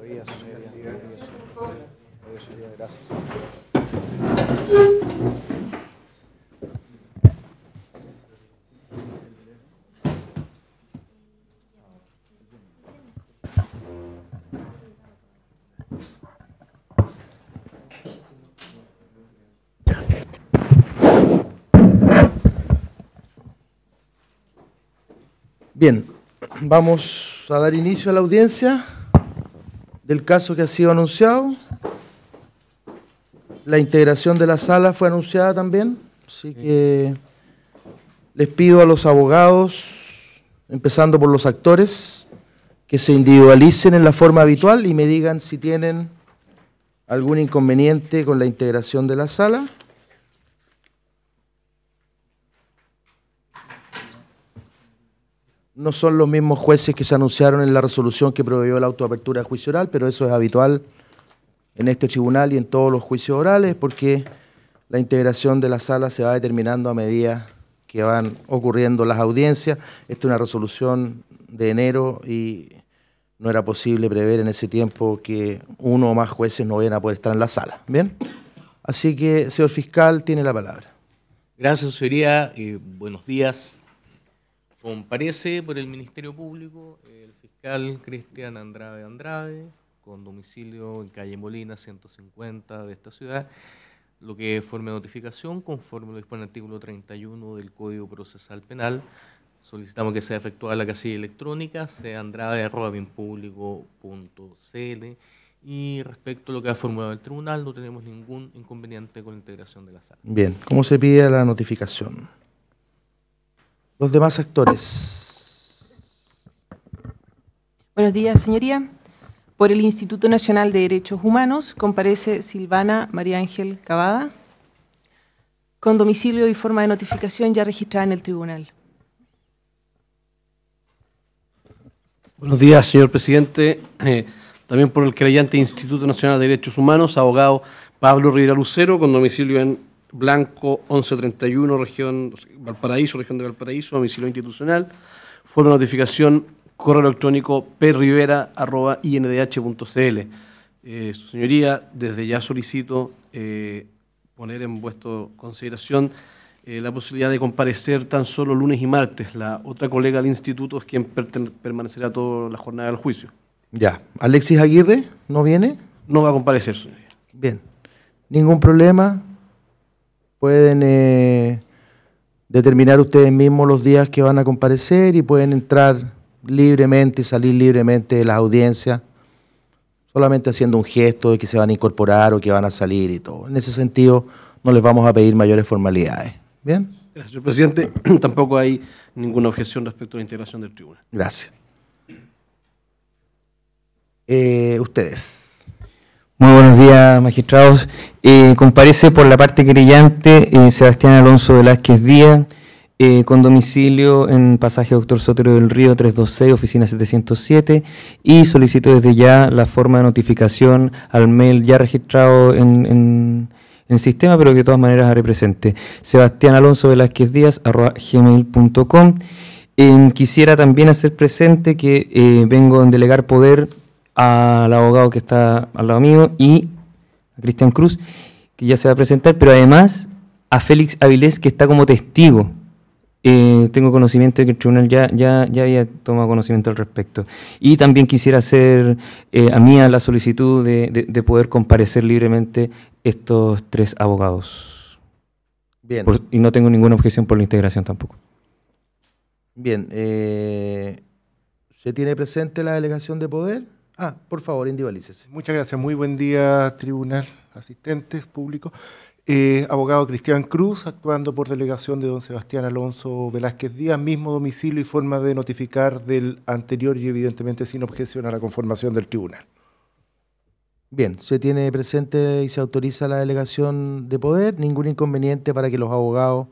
días, señoría. Gracias. Bien, vamos a dar inicio a la audiencia del caso que ha sido anunciado. La integración de la sala fue anunciada también, así que les pido a los abogados, empezando por los actores, que se individualicen en la forma habitual y me digan si tienen algún inconveniente con la integración de la sala. No son los mismos jueces que se anunciaron en la resolución que proveyó la autoapertura de juicio oral, pero eso es habitual en este tribunal y en todos los juicios orales, porque la integración de la sala se va determinando a medida que van ocurriendo las audiencias. Esta es una resolución de enero y no era posible prever en ese tiempo que uno o más jueces no vayan a poder estar en la sala. ¿Bien? Así que, señor fiscal, tiene la palabra. Gracias, señoría. Buenos días. Comparece por el Ministerio Público el fiscal Cristian Andrade, con domicilio en calle Molina 150 de esta ciudad, lo que forma notificación conforme lo dispone el artículo 31 del Código Procesal Penal. Solicitamos que sea efectuada la casilla electrónica, sea andrade@bienpublico.cl, y respecto a lo que ha formulado el tribunal, no tenemos ningún inconveniente con la integración de la sala. Bien, ¿cómo se pide la notificación? Los demás actores. Buenos días, señoría. Por el Instituto Nacional de Derechos Humanos comparece Silvana María Ángel Cavada, con domicilio y forma de notificación ya registrada en el tribunal. Buenos días, señor presidente. También por el querellante Instituto Nacional de Derechos Humanos, abogado Pablo Rivera Lucero, con domicilio en Blanco 1131, región Valparaíso, región de Valparaíso, domicilio institucional. Forma de notificación, correo electrónico prrivera@indh.cl. Su señoría, desde ya solicito poner en vuestra consideración la posibilidad de comparecer tan solo lunes y martes. La otra colega del instituto es quien permanecerá toda la jornada del juicio. Ya. ¿Alexis Aguirre no viene? No va a comparecer, señoría. Bien. Ningún problema. Pueden determinar ustedes mismos los días que van a comparecer y pueden entrar libremente y salir libremente de las audiencias, solamente haciendo un gesto de que se van a incorporar o que van a salir y todo. En ese sentido, no les vamos a pedir mayores formalidades. ¿Bien? Gracias, señor presidente. Tampoco hay ninguna objeción respecto a la integración del tribunal. Gracias. Ustedes. Muy buenos días, magistrados. Comparece por la parte querellante Sebastián Alonso Velázquez Díaz, con domicilio en pasaje Doctor Sotero del Río 326, oficina 707, y solicito desde ya la forma de notificación al mail ya registrado en el sistema, pero que de todas maneras haré presente. Sebastián Alonso Velázquez Díaz @gmail.com. Quisiera también hacer presente que vengo en delegar poder al abogado que está al lado mío y a Cristian Cruz, que ya se va a presentar, pero además a Félix Avilés, que está como testigo. Tengo conocimiento de que el tribunal ya había tomado conocimiento al respecto. Y también quisiera hacer a mía la solicitud de poder comparecer libremente estos tres abogados. Bien. Y no tengo ninguna objeción por la integración tampoco. Bien. ¿Se tiene presente la delegación de poder? Por favor, individualícese. Muchas gracias. Muy buen día, tribunal, asistentes, público. Abogado Cristian Cruz, actuando por delegación de don Sebastián Alonso Velázquez Díaz, mismo domicilio y forma de notificar del anterior y evidentemente sin objeción a la conformación del tribunal. Bien, se tiene presente y se autoriza la delegación de poder. Ningún inconveniente para que los abogados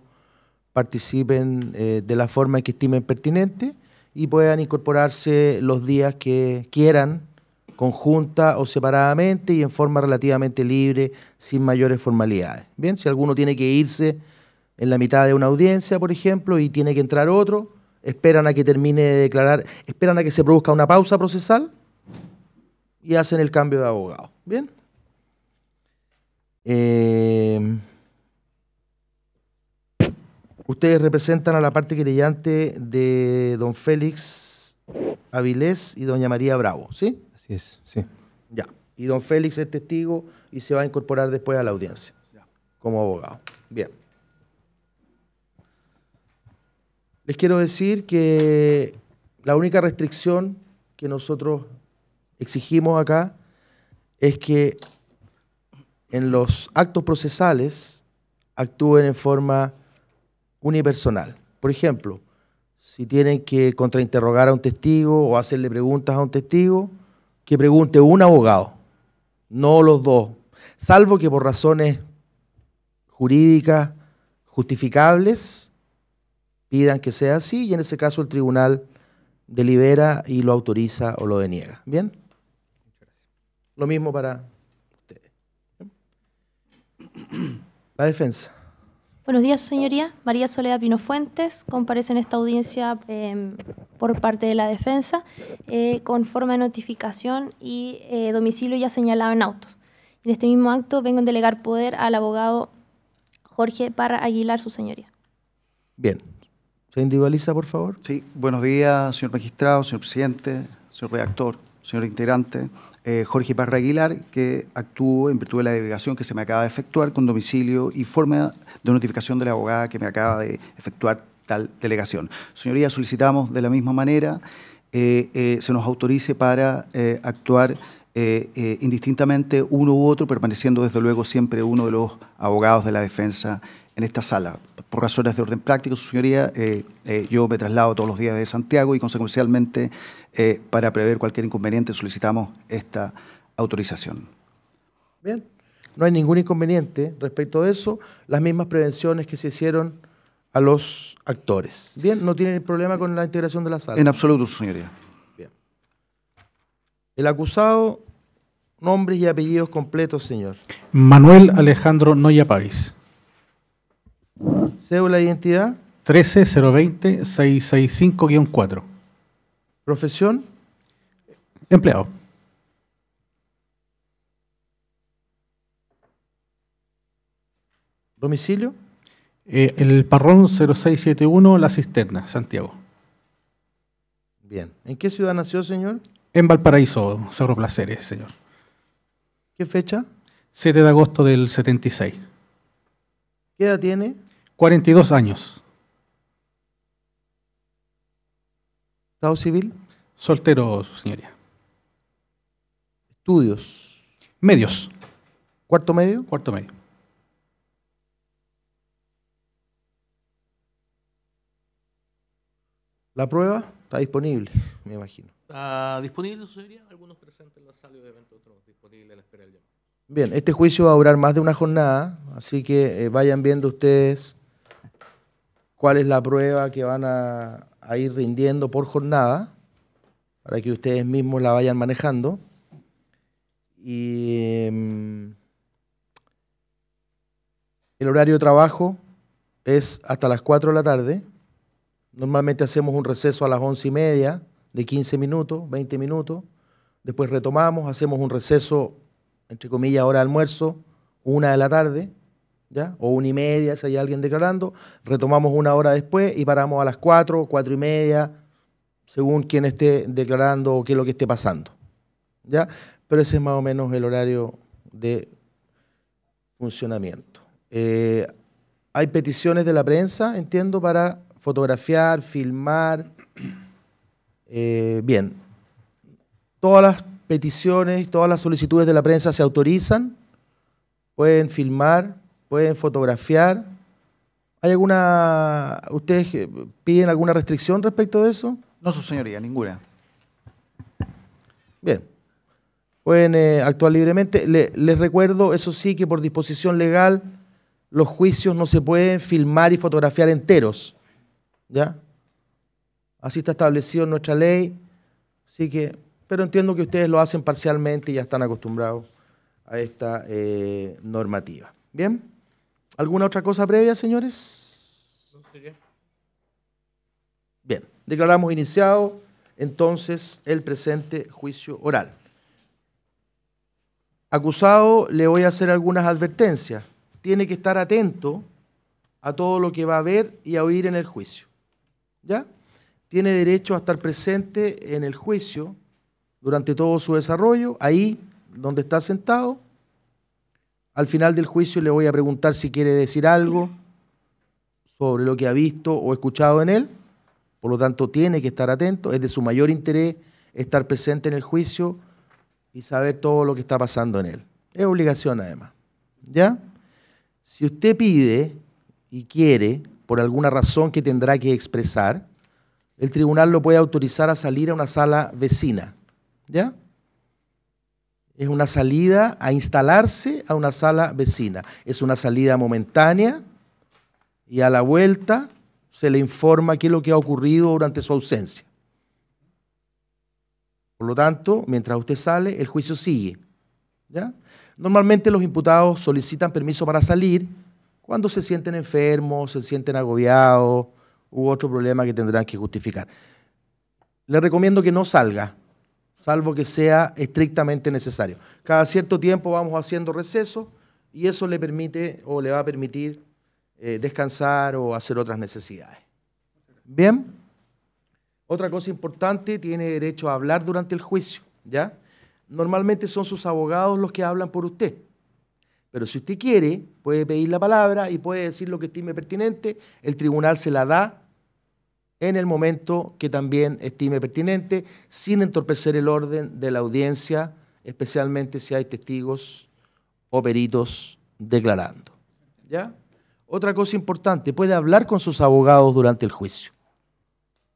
participen de la forma en que estimen pertinente y puedan incorporarse los días que quieran, conjunta o separadamente y en forma relativamente libre, sin mayores formalidades. Bien, si alguno tiene que irse en la mitad de una audiencia, por ejemplo, y tiene que entrar otro, esperan a que termine de declarar, esperan a que se produzca una pausa procesal y hacen el cambio de abogado. Bien. Ustedes representan a la parte querellante de don Félix Avilés y doña María Bravo, ¿sí? Así es, sí. Ya. Y don Félix es testigo y se va a incorporar después a la audiencia como abogado. Bien. Les quiero decir que la única restricción que nosotros exigimos acá es que en los actos procesales actúen en forma unipersonal. Por ejemplo, si tienen que contrainterrogar a un testigo o hacerle preguntas a un testigo, que pregunte un abogado, no los dos, salvo que por razones jurídicas justificables pidan que sea así, y en ese caso el tribunal delibera y lo autoriza o lo deniega. ¿Bien? Lo mismo para ustedes. La defensa. Buenos días, señoría. María Soledad Pino Fuentes comparece en esta audiencia por parte de la defensa con forma de notificación y domicilio ya señalado en autos. En este mismo acto vengo a delegar poder al abogado Jorge Parra Aguilar, su señoría. Bien. ¿Se individualiza, por favor? Sí, buenos días, señor magistrado, señor presidente, señor redactor, señor integrante. Jorge Parra Aguilar, que actúo en virtud de la delegación que se me acaba de efectuar con domicilio y forma de notificación de la abogada que me acaba de efectuar tal delegación. Señoría, solicitamos de la misma manera se nos autorice para actuar indistintamente uno u otro, permaneciendo desde luego siempre uno de los abogados de la defensa en esta sala. Por razones de orden práctico, su señoría, yo me traslado todos los días de Santiago y consecuencialmente para prever cualquier inconveniente solicitamos esta autorización. Bien, no hay ningún inconveniente respecto a eso, las mismas prevenciones que se hicieron a los actores. Bien, no tienen problema con la integración de la sala. En absoluto, su señoría. Bien. El acusado, nombres y apellidos completos, señor. Manuel Alejandro Noya Pavís. Cédula de identidad. 13-020-665-4. Profesión. Empleado. Domicilio. El Parrón 0671, La Cisterna, Santiago. Bien. ¿En qué ciudad nació, señor? En Valparaíso, Cerro Placeres, señor. ¿Qué fecha? 7 de agosto del 76. ¿Qué edad tiene? 42 años. ¿Estado civil? Soltero, su señoría. Estudios. Medios. ¿Cuarto medio? Cuarto medio. La prueba está disponible, me imagino. ¿Está disponible, su señoría? Algunos presentes en la sala y obviamente otros disponibles a la espera del llamado. Bien, este juicio va a durar más de una jornada, así que vayan viendo ustedes cuál es la prueba que van a ir rindiendo por jornada, para que ustedes mismos la vayan manejando. Y el horario de trabajo es hasta las 4 de la tarde. Normalmente hacemos un receso a las 11:30 de 15 minutos, 20 minutos. Después retomamos, hacemos un receso, entre comillas, hora de almuerzo, 1 de la tarde, ¿ya? O 1:30 si hay alguien declarando. Retomamos 1 hora después y paramos a las 4, 4:30, según quién esté declarando o qué es lo que esté pasando, ¿ya? Pero ese es más o menos el horario de funcionamiento. Hay peticiones de la prensa, entiendo, para fotografiar, filmar. Bien, todas las peticiones, todas las solicitudes de la prensa se autorizan, pueden filmar, pueden fotografiar. ¿Hay alguna, ustedes piden alguna restricción respecto de eso? No, su señoría, ninguna. Bien, pueden actuar libremente. Les recuerdo, eso sí, que por disposición legal los juicios no se pueden filmar y fotografiar enteros, ¿ya? Así está establecido en nuestra ley, así que, pero entiendo que ustedes lo hacen parcialmente y ya están acostumbrados a esta normativa. ¿Bien? ¿Alguna otra cosa previa, señores? Bien, declaramos iniciado entonces el presente juicio oral. Acusado, le voy a hacer algunas advertencias. Tiene que estar atento a todo lo que va a ver y a oír en el juicio. ¿Ya? Tiene derecho a estar presente en el juicio durante todo su desarrollo, ahí donde está sentado. Al final del juicio le voy a preguntar si quiere decir algo sobre lo que ha visto o escuchado en él. Por lo tanto, tiene que estar atento. Es de su mayor interés estar presente en el juicio y saber todo lo que está pasando en él. Es obligación, además. ¿Ya? Si usted pide y quiere, por alguna razón que tendrá que expresar, el tribunal lo puede autorizar a salir a una sala vecina. ¿Ya? Es una salida a instalarse a una sala vecina. Es una salida momentánea y a la vuelta se le informa qué es lo que ha ocurrido durante su ausencia. Por lo tanto, mientras usted sale, el juicio sigue. ¿Ya? Normalmente los imputados solicitan permiso para salir cuando se sienten enfermos, se sienten agobiados u otro problema que tendrán que justificar. Le recomiendo que no salga, salvo que sea estrictamente necesario. Cada cierto tiempo vamos haciendo receso y eso le permite o le va a permitir descansar o hacer otras necesidades. Bien. Otra cosa importante, tiene derecho a hablar durante el juicio, ¿ya? Normalmente son sus abogados los que hablan por usted. Pero si usted quiere, puede pedir la palabra y puede decir lo que estime pertinente. El tribunal se la da en el momento que también estime pertinente, sin entorpecer el orden de la audiencia, especialmente si hay testigos o peritos declarando. ¿Ya? Otra cosa importante, puede hablar con sus abogados durante el juicio,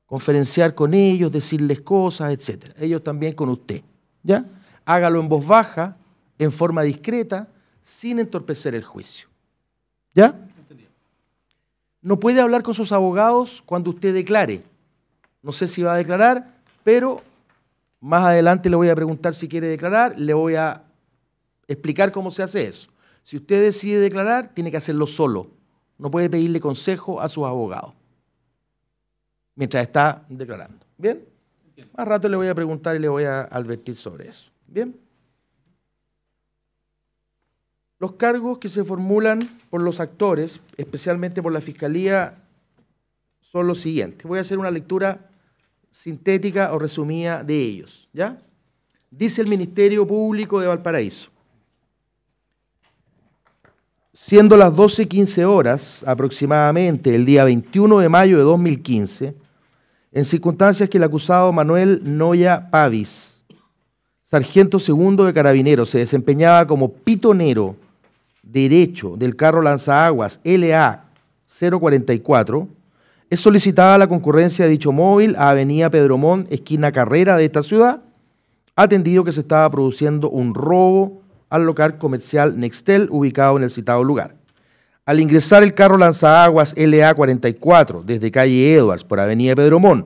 conferenciar con ellos, decirles cosas, etc. Ellos también con usted. ¿Ya? Hágalo en voz baja, en forma discreta, sin entorpecer el juicio. ¿Ya? No puede hablar con sus abogados cuando usted declare. No sé si va a declarar, pero más adelante le voy a preguntar si quiere declarar, le voy a explicar cómo se hace eso. Si usted decide declarar, tiene que hacerlo solo. No puede pedirle consejo a sus abogados mientras está declarando. ¿Bien? Más rato le voy a preguntar y le voy a advertir sobre eso. ¿Bien? Los cargos que se formulan por los actores, especialmente por la Fiscalía, son los siguientes. Voy a hacer una lectura sintética o resumida de ellos. ¿Ya? Dice el Ministerio Público de Valparaíso: siendo las 12:15 horas aproximadamente el día 21 de mayo de 2015, en circunstancias que el acusado Manuel Noya Pavis, sargento segundo de Carabineros, se desempeñaba como pitonero derecho del carro lanzaaguas LA 044, es solicitada la concurrencia de dicho móvil a Avenida Pedro Montt, esquina Carrera de esta ciudad, atendido que se estaba produciendo un robo al local comercial Nextel ubicado en el citado lugar. Al ingresar el carro lanzaaguas LA 44 desde calle Edwards por Avenida Pedro Montt,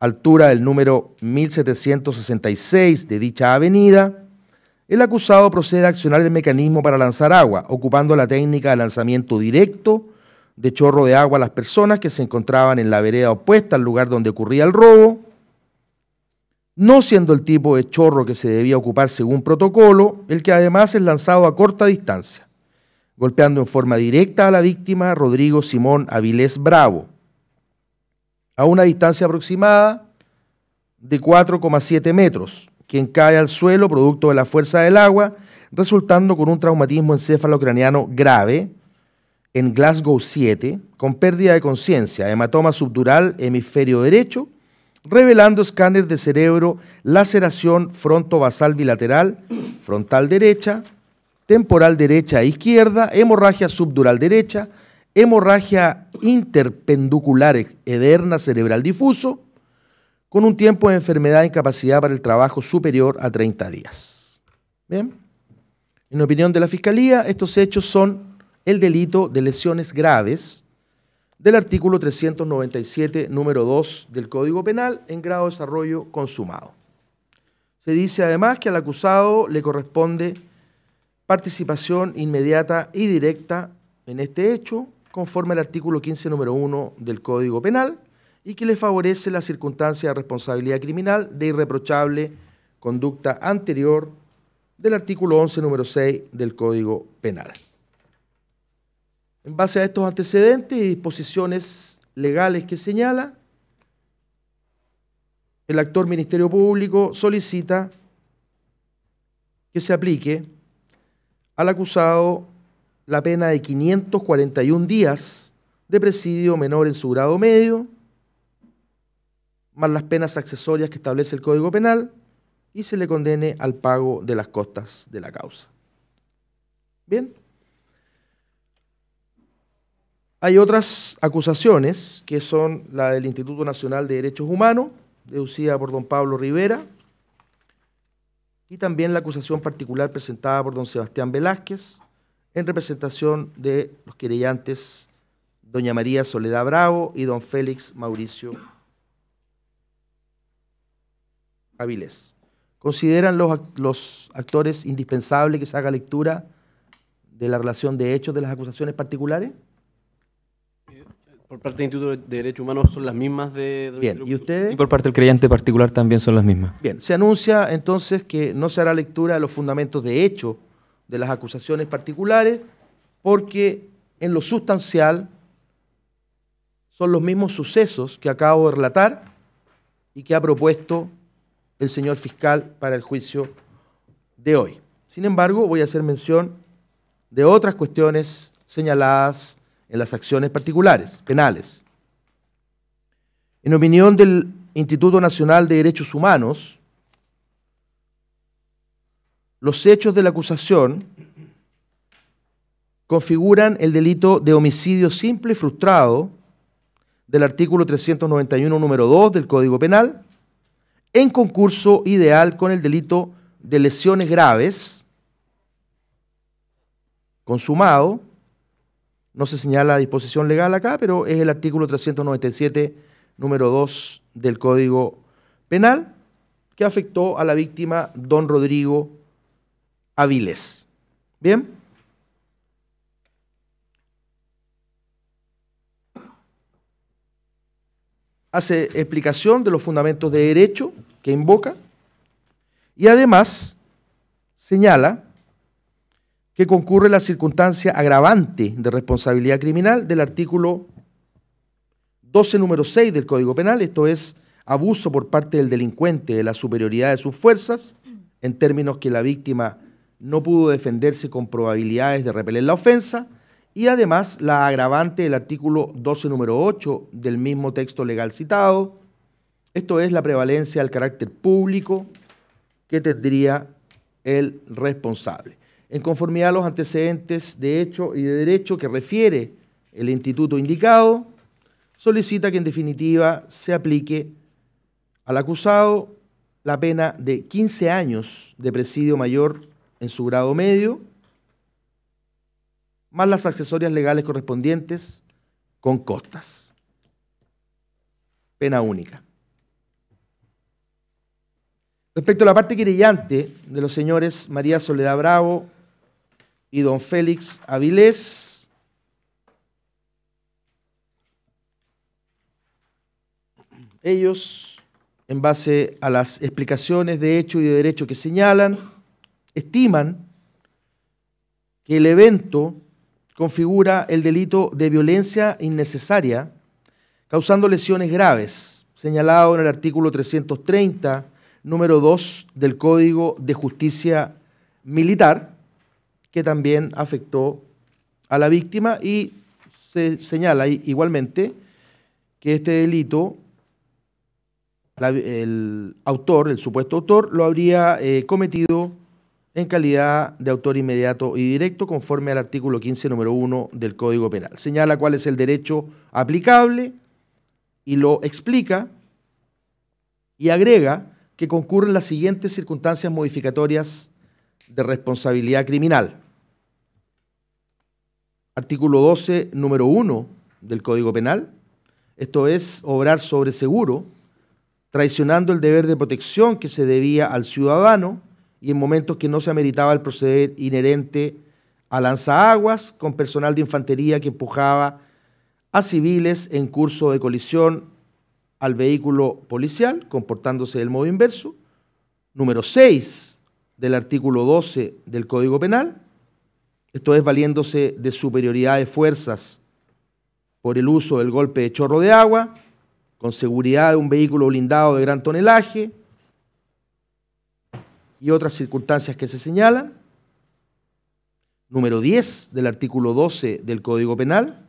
altura del número 1766 de dicha avenida, el acusado procede a accionar el mecanismo para lanzar agua, ocupando la técnica de lanzamiento directo de chorro de agua a las personas que se encontraban en la vereda opuesta al lugar donde ocurría el robo, no siendo el tipo de chorro que se debía ocupar según protocolo, el que además es lanzado a corta distancia, golpeando en forma directa a la víctima Rodrigo Simón Avilés Bravo, a una distancia aproximada de 4,7 metros, quien cae al suelo producto de la fuerza del agua, resultando con un traumatismo encéfalo-craneano grave en Glasgow 7, con pérdida de conciencia, hematoma subdural hemisferio derecho, revelando escáner de cerebro, laceración fronto-basal bilateral, frontal derecha, temporal derecha e izquierda, hemorragia subdural derecha, hemorragia interpenducular ederna cerebral difuso, con un tiempo de enfermedad e incapacidad para el trabajo superior a 30 días. Bien. En opinión de la Fiscalía, estos hechos son el delito de lesiones graves del artículo 397, número 2 del Código Penal, en grado de desarrollo consumado. Se dice además que al acusado le corresponde participación inmediata y directa en este hecho, conforme al artículo 15, número 1 del Código Penal, y que le favorece la circunstancia de responsabilidad criminal de irreprochable conducta anterior del artículo 11, número 6 del Código Penal. En base a estos antecedentes y disposiciones legales que señala, el actor Ministerio Público solicita que se aplique al acusado la pena de 541 días de presidio menor en su grado medio, más las penas accesorias que establece el Código Penal, y se le condene al pago de las costas de la causa. Bien. Hay otras acusaciones, que son la del Instituto Nacional de Derechos Humanos, deducida por don Pablo Rivera, y también la acusación particular presentada por don Sebastián Velázquez, en representación de los querellantes doña María Soledad Bravo y don Félix Mauricio Avilés. ¿Consideran los actores indispensable que se haga lectura de la relación de hechos de las acusaciones particulares? Por parte del Instituto de Derechos Humanos son las mismas de... Bien, ¿y ustedes? Y por parte del creyente particular también son las mismas. Bien, se anuncia entonces que no se hará lectura de los fundamentos de hecho de las acusaciones particulares, porque en lo sustancial son los mismos sucesos que acabo de relatar y que ha propuesto el señor fiscal para el juicio de hoy. Sin embargo, voy a hacer mención de otras cuestiones señaladas en las acciones particulares, penales. En opinión del Instituto Nacional de Derechos Humanos, los hechos de la acusación configuran el delito de homicidio simple y frustrado del artículo 391, número 2 del Código Penal, en concurso ideal con el delito de lesiones graves, consumado. No se señala disposición legal acá, pero es el artículo 397, número 2 del Código Penal, que afectó a la víctima don Rodrigo Avilés. ¿Bien? Hace explicación de los fundamentos de derecho que invoca y además señala que concurre la circunstancia agravante de responsabilidad criminal del artículo 12, número 6 del Código Penal, esto es, abuso por parte del delincuente de la superioridad de sus fuerzas, en términos que la víctima no pudo defenderse con probabilidades de repeler la ofensa, y además la agravante del artículo 12, número 8 del mismo texto legal citado, esto es, la prevalencia del carácter público que tendría el responsable. En conformidad a los antecedentes de hecho y de derecho que refiere el instituto indicado, solicita que en definitiva se aplique al acusado la pena de 15 años de presidio mayor en su grado medio, más las accesorias legales correspondientes con costas. Pena única. Respecto a la parte querellante de los señores María Soledad Bravo y don Félix Avilés, ellos, en base a las explicaciones de hecho y de derecho que señalan, estiman que el evento configura el delito de violencia innecesaria, causando lesiones graves, señalado en el artículo 330, número 2 del Código de Justicia Militar, que también afectó a la víctima, y se señala igualmente que este delito, el autor, el supuesto autor, lo habría cometido en calidad de autor inmediato y directo, conforme al artículo 15, número 1 del Código Penal. Señala cuál es el derecho aplicable y lo explica, y agrega que concurren las siguientes circunstancias modificatorias de responsabilidad criminal. Artículo 12, número 1 del Código Penal, esto es, obrar sobre seguro, traicionando el deber de protección que se debía al ciudadano y en momentos que no se ameritaba el proceder inherente a lanzaaguas con personal de infantería que empujaba a civiles en curso de colisión al vehículo policial, comportándose del modo inverso. Número 6 del artículo 12 del Código Penal, esto es valiéndose de superioridad de fuerzas por el uso del golpe de chorro de agua, con seguridad de un vehículo blindado de gran tonelaje y otras circunstancias que se señalan. Número 10 del artículo 12 del Código Penal,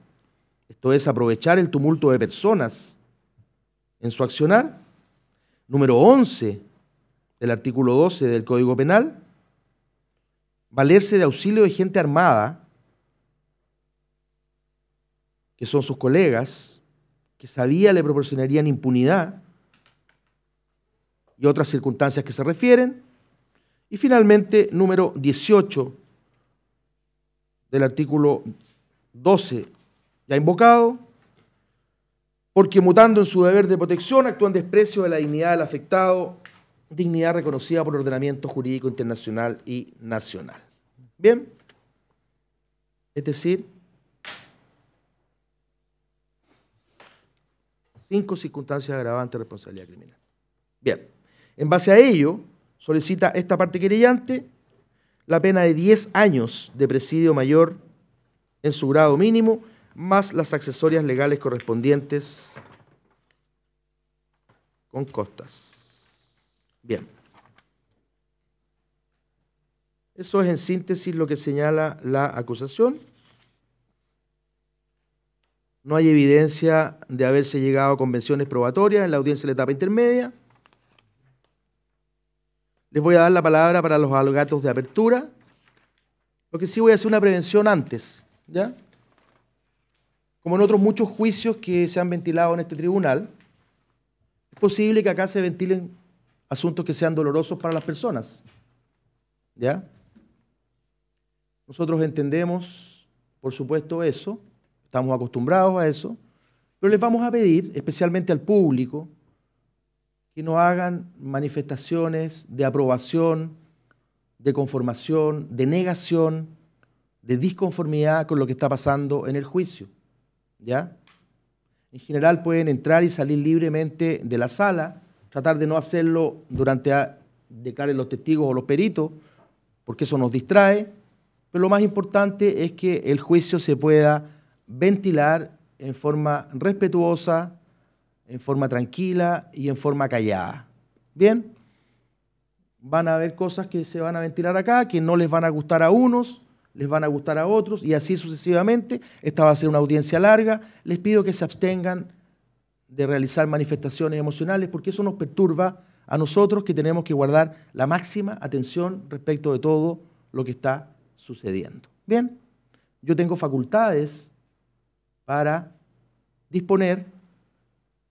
esto es aprovechar el tumulto de personas en su accionar. Número 11 del artículo 12 del Código Penal, valerse de auxilio de gente armada, que son sus colegas, que sabía le proporcionarían impunidad y otras circunstancias que se refieren. Y finalmente, número 18 del artículo 12 ya invocado, porque mutando en su deber de protección actúa en desprecio de la dignidad del afectado, dignidad reconocida por ordenamiento jurídico internacional y nacional. Bien, es decir, 5 circunstancias agravantes de responsabilidad criminal. Bien, en base a ello, solicita esta parte querellante la pena de 10 años de presidio mayor en su grado mínimo, más las accesorias legales correspondientes con costas. Bien. Eso es en síntesis lo que señala la acusación. No hay evidencia de haberse llegado a convenciones probatorias en la audiencia de la etapa intermedia. Les voy a dar la palabra para los alegatos de apertura. Lo que sí voy a hacer una prevención antes, ¿ya? Como en otros muchos juicios que se han ventilado en este tribunal, es posible que acá se ventilen asuntos que sean dolorosos para las personas, ¿ya? Nosotros entendemos, por supuesto, eso, estamos acostumbrados a eso, pero les vamos a pedir, especialmente al público, que no hagan manifestaciones de aprobación, de conformación, de negación, de disconformidad con lo que está pasando en el juicio, ¿ya? En general pueden entrar y salir libremente de la sala, tratar de no hacerlo durante declaren los testigos o los peritos, porque eso nos distrae, pero lo más importante es que el juicio se pueda ventilar en forma respetuosa, en forma tranquila y en forma callada. Bien, van a haber cosas que se van a ventilar acá, que no les van a gustar a unos, les van a gustar a otros, y así sucesivamente. Esta va a ser una audiencia larga. Les pido que se abstengan de realizar manifestaciones emocionales, porque eso nos perturba a nosotros, que tenemos que guardar la máxima atención respecto de todo lo que está sucediendo. Bien, yo tengo facultades para disponer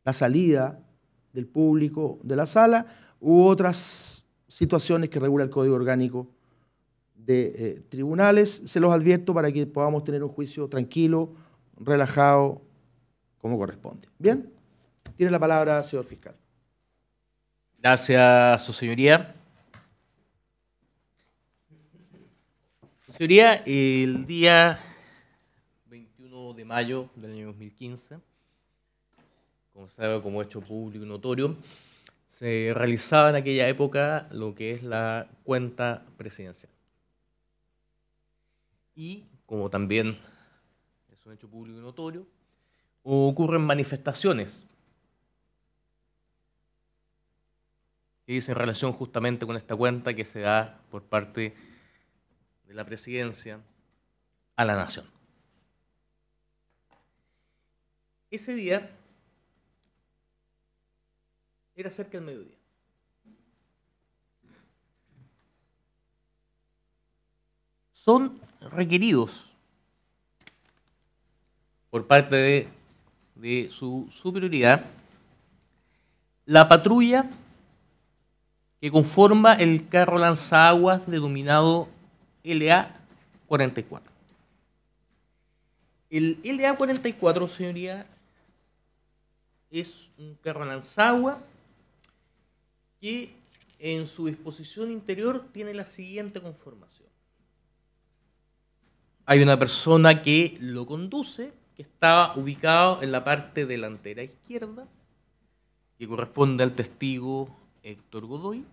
la salida del público de la sala u otras situaciones que regula el Código Orgánico de Tribunales. Se los advierto para que podamos tener un juicio tranquilo, relajado, como corresponde. Bien, tiene la palabra, señor fiscal. Gracias, su señoría. Su señoría, el día 21 de mayo del año 2015, como sabe, como hecho público y notorio, se realizaba en aquella época lo que es la cuenta presidencial. Y, como también es un hecho público y notorio, ocurren manifestaciones que dicen en relación justamente con esta cuenta que se da por parte de la presidencia a la nación. Ese día era cerca del mediodía. Son requeridos por parte de su superioridad la patrulla que conforma el carro lanzaguas denominado LA-44. El LA-44, señoría, es un carro lanzaguas que en su disposición interior tiene la siguiente conformación. Hay una persona que lo conduce, que está ubicado en la parte delantera izquierda, que corresponde al testigo Héctor Godoy.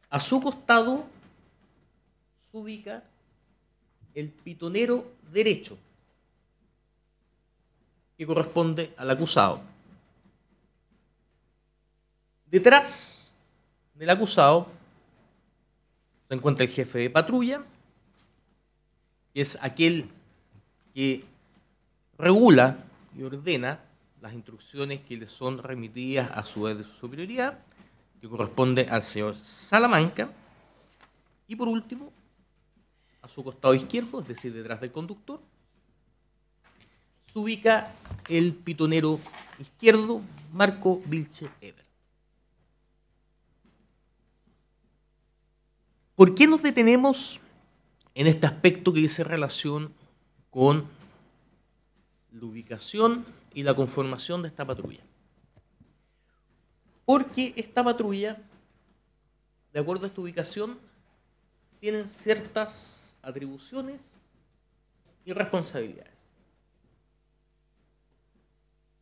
A su costado se ubica el pitonero derecho, que corresponde al acusado. Detrás del acusado se encuentra el jefe de patrulla, que es aquel que regula y ordena las instrucciones que le son remitidas a su vez de su superioridad, que corresponde al señor Salamanca. Y por último, a su costado izquierdo, es decir, detrás del conductor, se ubica el pitonero izquierdo, Marco Vilche Eder. ¿Por qué nos detenemos en este aspecto que dice relación con la ubicación y la conformación de esta patrulla? Porque esta patrulla, de acuerdo a esta ubicación, tiene ciertas atribuciones y responsabilidades.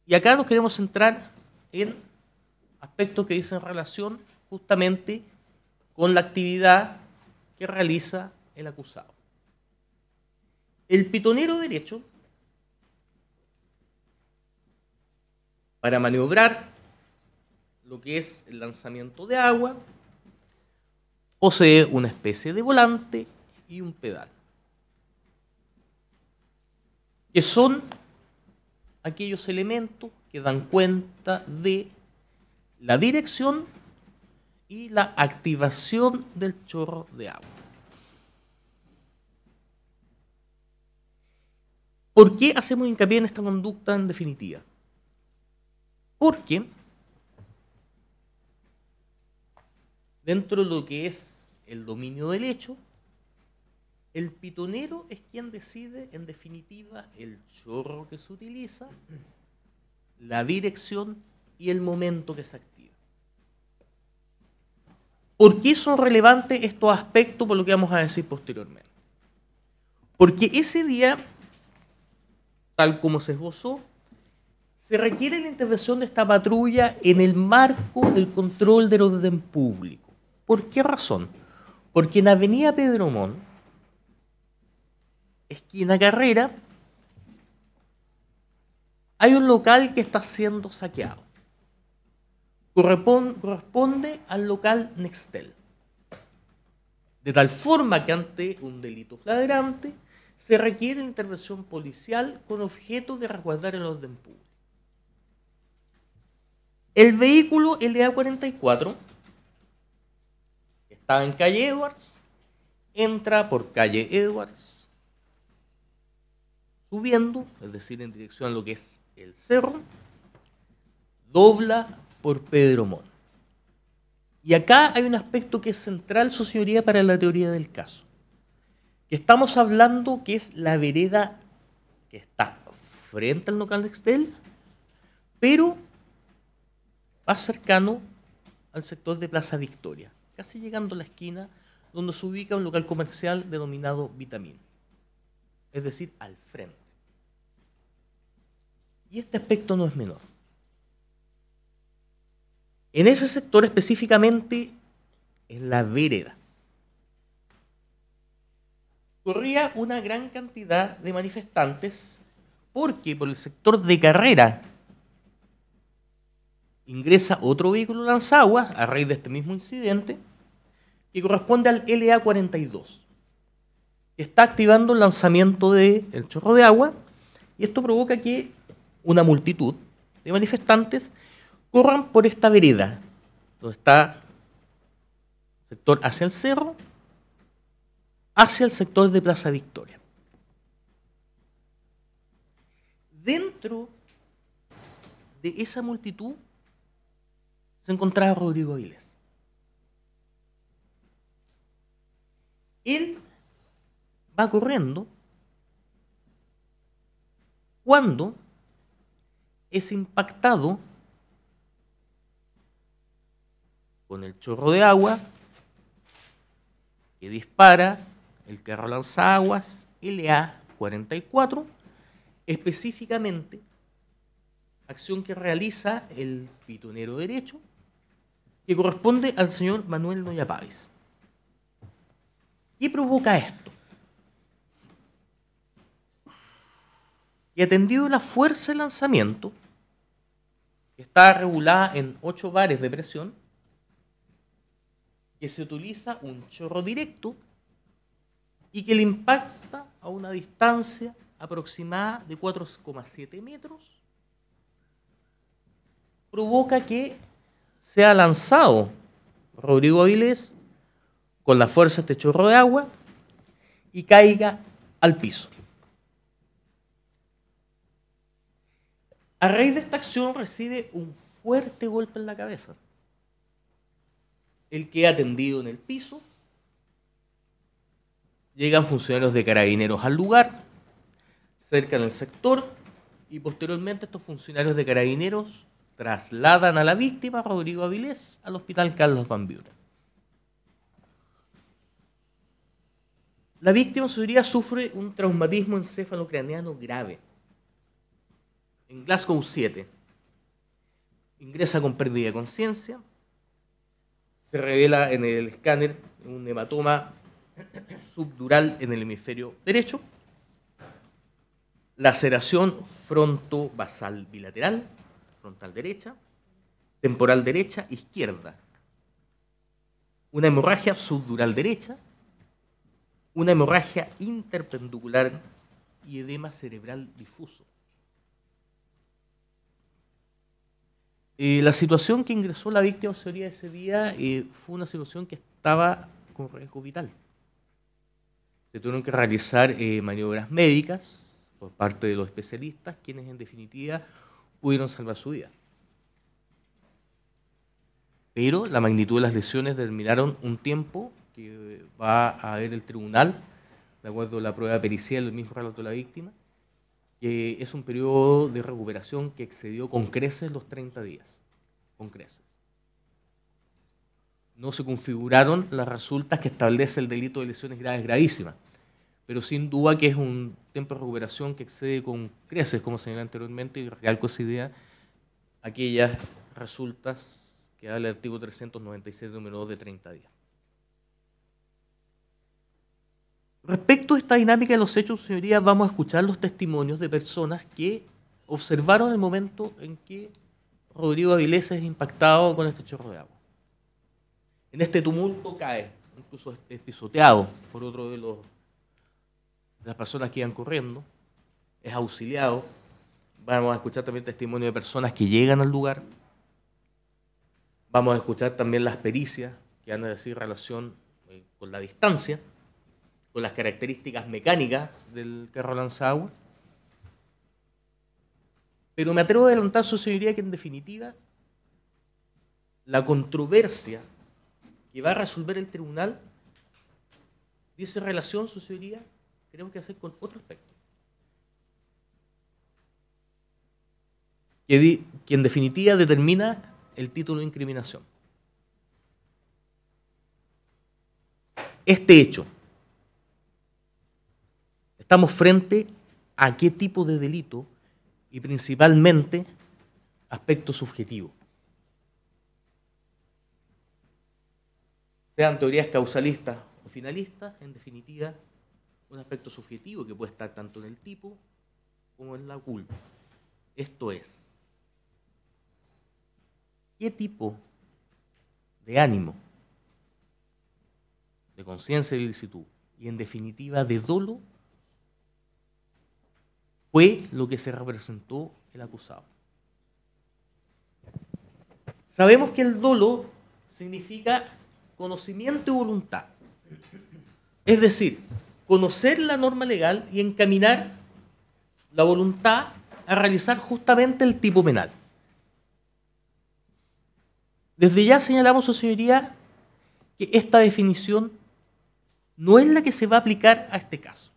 Y acá nos queremos centrar en aspectos que dicen relación justamente con la actividad que realiza el acusado. El pitonero derecho, para maniobrar lo que es el lanzamiento de agua, posee una especie de volante y un pedal, que son aquellos elementos que dan cuenta de la dirección y la activación del chorro de agua. ¿Por qué hacemos hincapié en esta conducta en definitiva? Porque dentro de lo que es el dominio del hecho, el pitonero es quien decide en definitiva el chorro que se utiliza, la dirección y el momento que se activa. ¿Por qué son relevantes estos aspectos por lo que vamos a decir posteriormente? Porque ese día, tal como se esbozó, se requiere la intervención de esta patrulla en el marco del control del orden público. ¿Por qué razón? Porque en Avenida Pedro Montt, esquina Carrera, hay un local que está siendo saqueado. Corresponde al local Nextel. De tal forma que ante un delito flagrante se requiere la intervención policial con objeto de resguardar el orden público. El vehículo LA44 estaba en calle Edwards, entra por calle Edwards, subiendo, es decir, en dirección a lo que es el cerro, dobla por Pedro Montt. Y acá hay un aspecto que es central, su señoría, para la teoría del caso. Que estamos hablando que es la vereda que está frente al local Nextel, pero más cercano al sector de Plaza Victoria, casi llegando a la esquina donde se ubica un local comercial denominado Vitamin, es decir, al frente. Y este aspecto no es menor. En ese sector específicamente, en la vereda, corría una gran cantidad de manifestantes porque por el sector de Carrera ingresa otro vehículo lanzaguas a raíz de este mismo incidente que corresponde al LA42, que está activando el lanzamiento del chorro de agua, y esto provoca que una multitud de manifestantes corran por esta vereda, donde está el sector hacia el cerro, hacia el sector de Plaza Victoria. Dentro de esa multitud se encontraba Rodrigo Avilés. Él va corriendo cuando es impactado con el chorro de agua que dispara el carro lanzaguas LA44, específicamente acción que realiza el pitonero derecho, que corresponde al señor Manuel Noya Páez. ¿Qué provoca esto? Y atendido la fuerza de lanzamiento, que está regulada en 8 bares de presión, que se utiliza un chorro directo y que le impacta a una distancia aproximada de 4,7 metros, provoca que sea lanzado Rodrigo Avilés con la fuerza de este chorro de agua y caiga al piso. A raíz de esta acción recibe un fuerte golpe en la cabeza. Él queda tendido en el piso. Llegan funcionarios de Carabineros al lugar, cercan el sector, y posteriormente estos funcionarios de Carabineros trasladan a la víctima, Rodrigo Avilés, al Hospital Carlos Van Buren. La víctima, señoría, sufre un traumatismo encéfalo-craneano grave. En Glasgow 7. Ingresa con pérdida de conciencia. Se revela en el escáner un hematoma subdural en el hemisferio derecho. Laceración fronto-basal bilateral, frontal derecha, temporal derecha, izquierda. Una hemorragia subdural derecha, una hemorragia interpenducular y edema cerebral difuso. La situación que ingresó la víctima ese día fue una situación que estaba con riesgo vital. Se tuvieron que realizar maniobras médicas por parte de los especialistas, quienes en definitiva pudieron salvar su vida. Pero la magnitud de las lesiones determinaron un tiempo que va a ver el tribunal, de acuerdo a la prueba pericial, el mismo relato de la víctima, que es un periodo de recuperación que excedió con creces los 30 días, con creces. No se configuraron las resultas que establece el delito de lesiones graves gravísimas, pero sin duda que es un tiempo de recuperación que excede con creces, como señalé anteriormente, y recalco esa idea, aquellas resultas que da el artículo 396, número 2, de 30 días. Respecto a esta dinámica de los hechos, señorías, vamos a escuchar los testimonios de personas que observaron el momento en que Rodrigo Avilés es impactado con este chorro de agua. En este tumulto cae, incluso es pisoteado por otro de las personas que iban corriendo, es auxiliado. Vamos a escuchar también testimonio de personas que llegan al lugar. Vamos a escuchar también las pericias que van a decir relación con la distancia, con las características mecánicas del carro lanzagua. Pero me atrevo a adelantar, su señoría, que en definitiva la controversia que va a resolver el tribunal dice relación, su señoría, tenemos que hacer con otro aspecto. Que en definitiva determina el título de incriminación. Este hecho, estamos frente a qué tipo de delito y principalmente aspecto subjetivo. Sean teorías causalistas o finalistas, en definitiva, un aspecto subjetivo que puede estar tanto en el tipo como en la culpa. Esto es, ¿qué tipo de ánimo, de conciencia de ilicitud y en definitiva de dolo fue lo que se representó el acusado? Sabemos que el dolo significa conocimiento y voluntad. Es decir, conocer la norma legal y encaminar la voluntad a realizar justamente el tipo penal. Desde ya señalamos, su señoría, que esta definición no es la que se va a aplicar a este caso.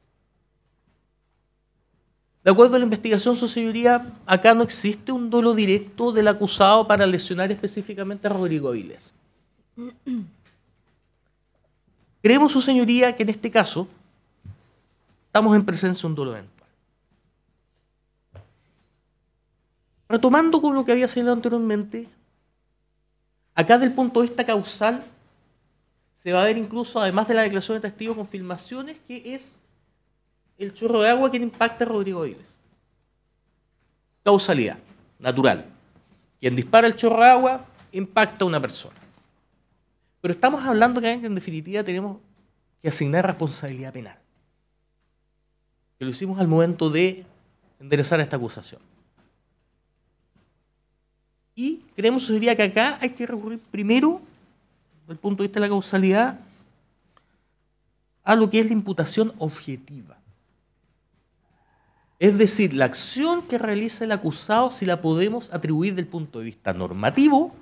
De acuerdo a la investigación, su señoría, acá no existe un dolo directo del acusado para lesionar específicamente a Rodrigo Avilés. Creemos, su señoría, que en este caso estamos en presencia de un dolo eventual. Retomando con lo que había señalado anteriormente, acá del punto de vista causal se va a ver incluso, además de la declaración de testigo, confirmaciones que es el chorro de agua quien impacta a Rodrigo Avilés. Causalidad, natural. Quien dispara el chorro de agua impacta a una persona. Pero estamos hablando que en definitiva tenemos que asignar responsabilidad penal. Que lo hicimos al momento de enderezar esta acusación. Y creemos, señoría, que acá hay que recurrir primero, desde el punto de vista de la causalidad, a lo que es la imputación objetiva. Es decir, la acción que realiza el acusado, si la podemos atribuir desde el punto de vista normativo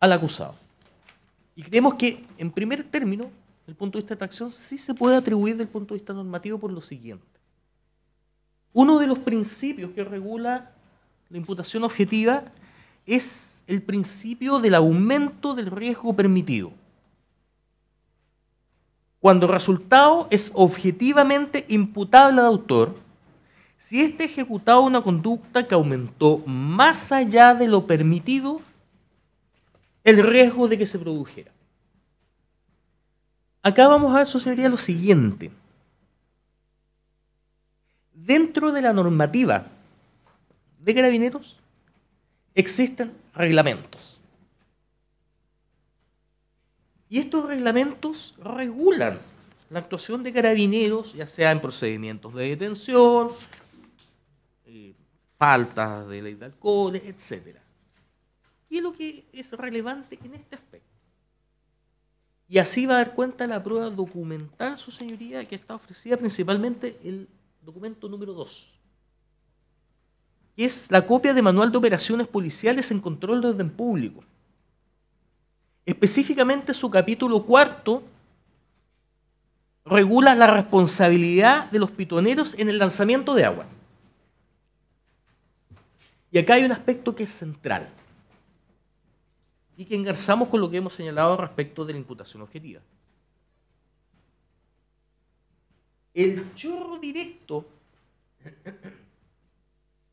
al acusado. Y creemos que, en primer término, desde el punto de vista de esta acción, sí se puede atribuir desde el punto de vista normativo por lo siguiente. Uno de los principios que regula la imputación objetiva es el principio del aumento del riesgo permitido. Cuando el resultado es objetivamente imputable al autor, si éste ha ejecutado una conducta que aumentó más allá de lo permitido el riesgo de que se produjera. Acá vamos a ver, su señoría, lo siguiente. Dentro de la normativa de Carabineros existen reglamentos. Y estos reglamentos regulan la actuación de Carabineros, ya sea en procedimientos de detención, faltas de ley de alcoholes, etc. Y es lo que es relevante en este aspecto. Y así va a dar cuenta la prueba documental, su señoría, que está ofrecida principalmente el documento número 2, que es la copia de Manual de Operaciones Policiales en Control de Orden Público. Específicamente su capítulo 4 regula la responsabilidad de los pitoneros en el lanzamiento de agua. Y acá hay un aspecto que es central y que engarzamos con lo que hemos señalado respecto de la imputación objetiva. El chorro directo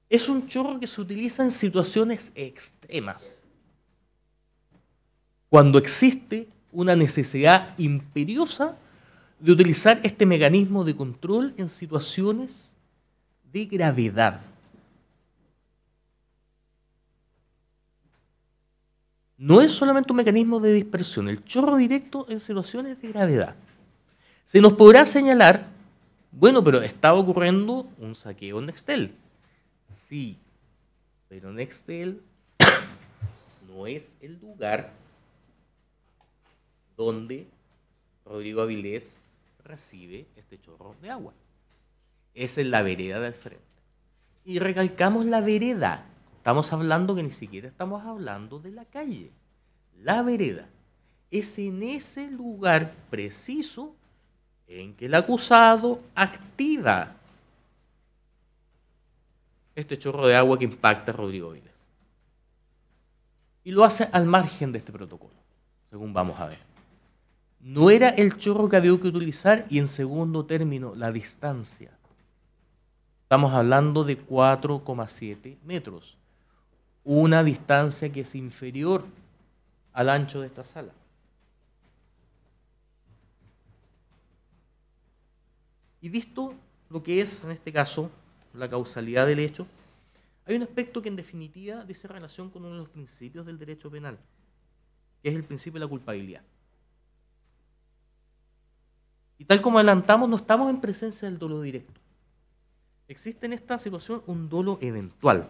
es un chorro que se utiliza en situaciones extremas, cuando existe una necesidad imperiosa de utilizar este mecanismo de control en situaciones de gravedad. No es solamente un mecanismo de dispersión, el chorro directo en situaciones de gravedad. Se nos podrá señalar, bueno, pero estaba ocurriendo un saqueo en Nextel. Sí, pero Nextel no es el lugar donde Rodrigo Avilés recibe este chorro de agua. Es en la vereda del frente. Y recalcamos la vereda. Estamos hablando que ni siquiera estamos hablando de la calle. La vereda. Es en ese lugar preciso en que el acusado activa este chorro de agua que impacta a Rodrigo Avilés. Y lo hace al margen de este protocolo, según vamos a ver. No era el chorro que había que utilizar y, en segundo término, la distancia. Estamos hablando de 4,7 metros. Una distancia que es inferior al ancho de esta sala. Y visto lo que es, en este caso, la causalidad del hecho, hay un aspecto que en definitiva dice relación con uno de los principios del derecho penal, que es el principio de la culpabilidad. Y tal como adelantamos, no estamos en presencia del dolo directo. Existe en esta situación un dolo eventual.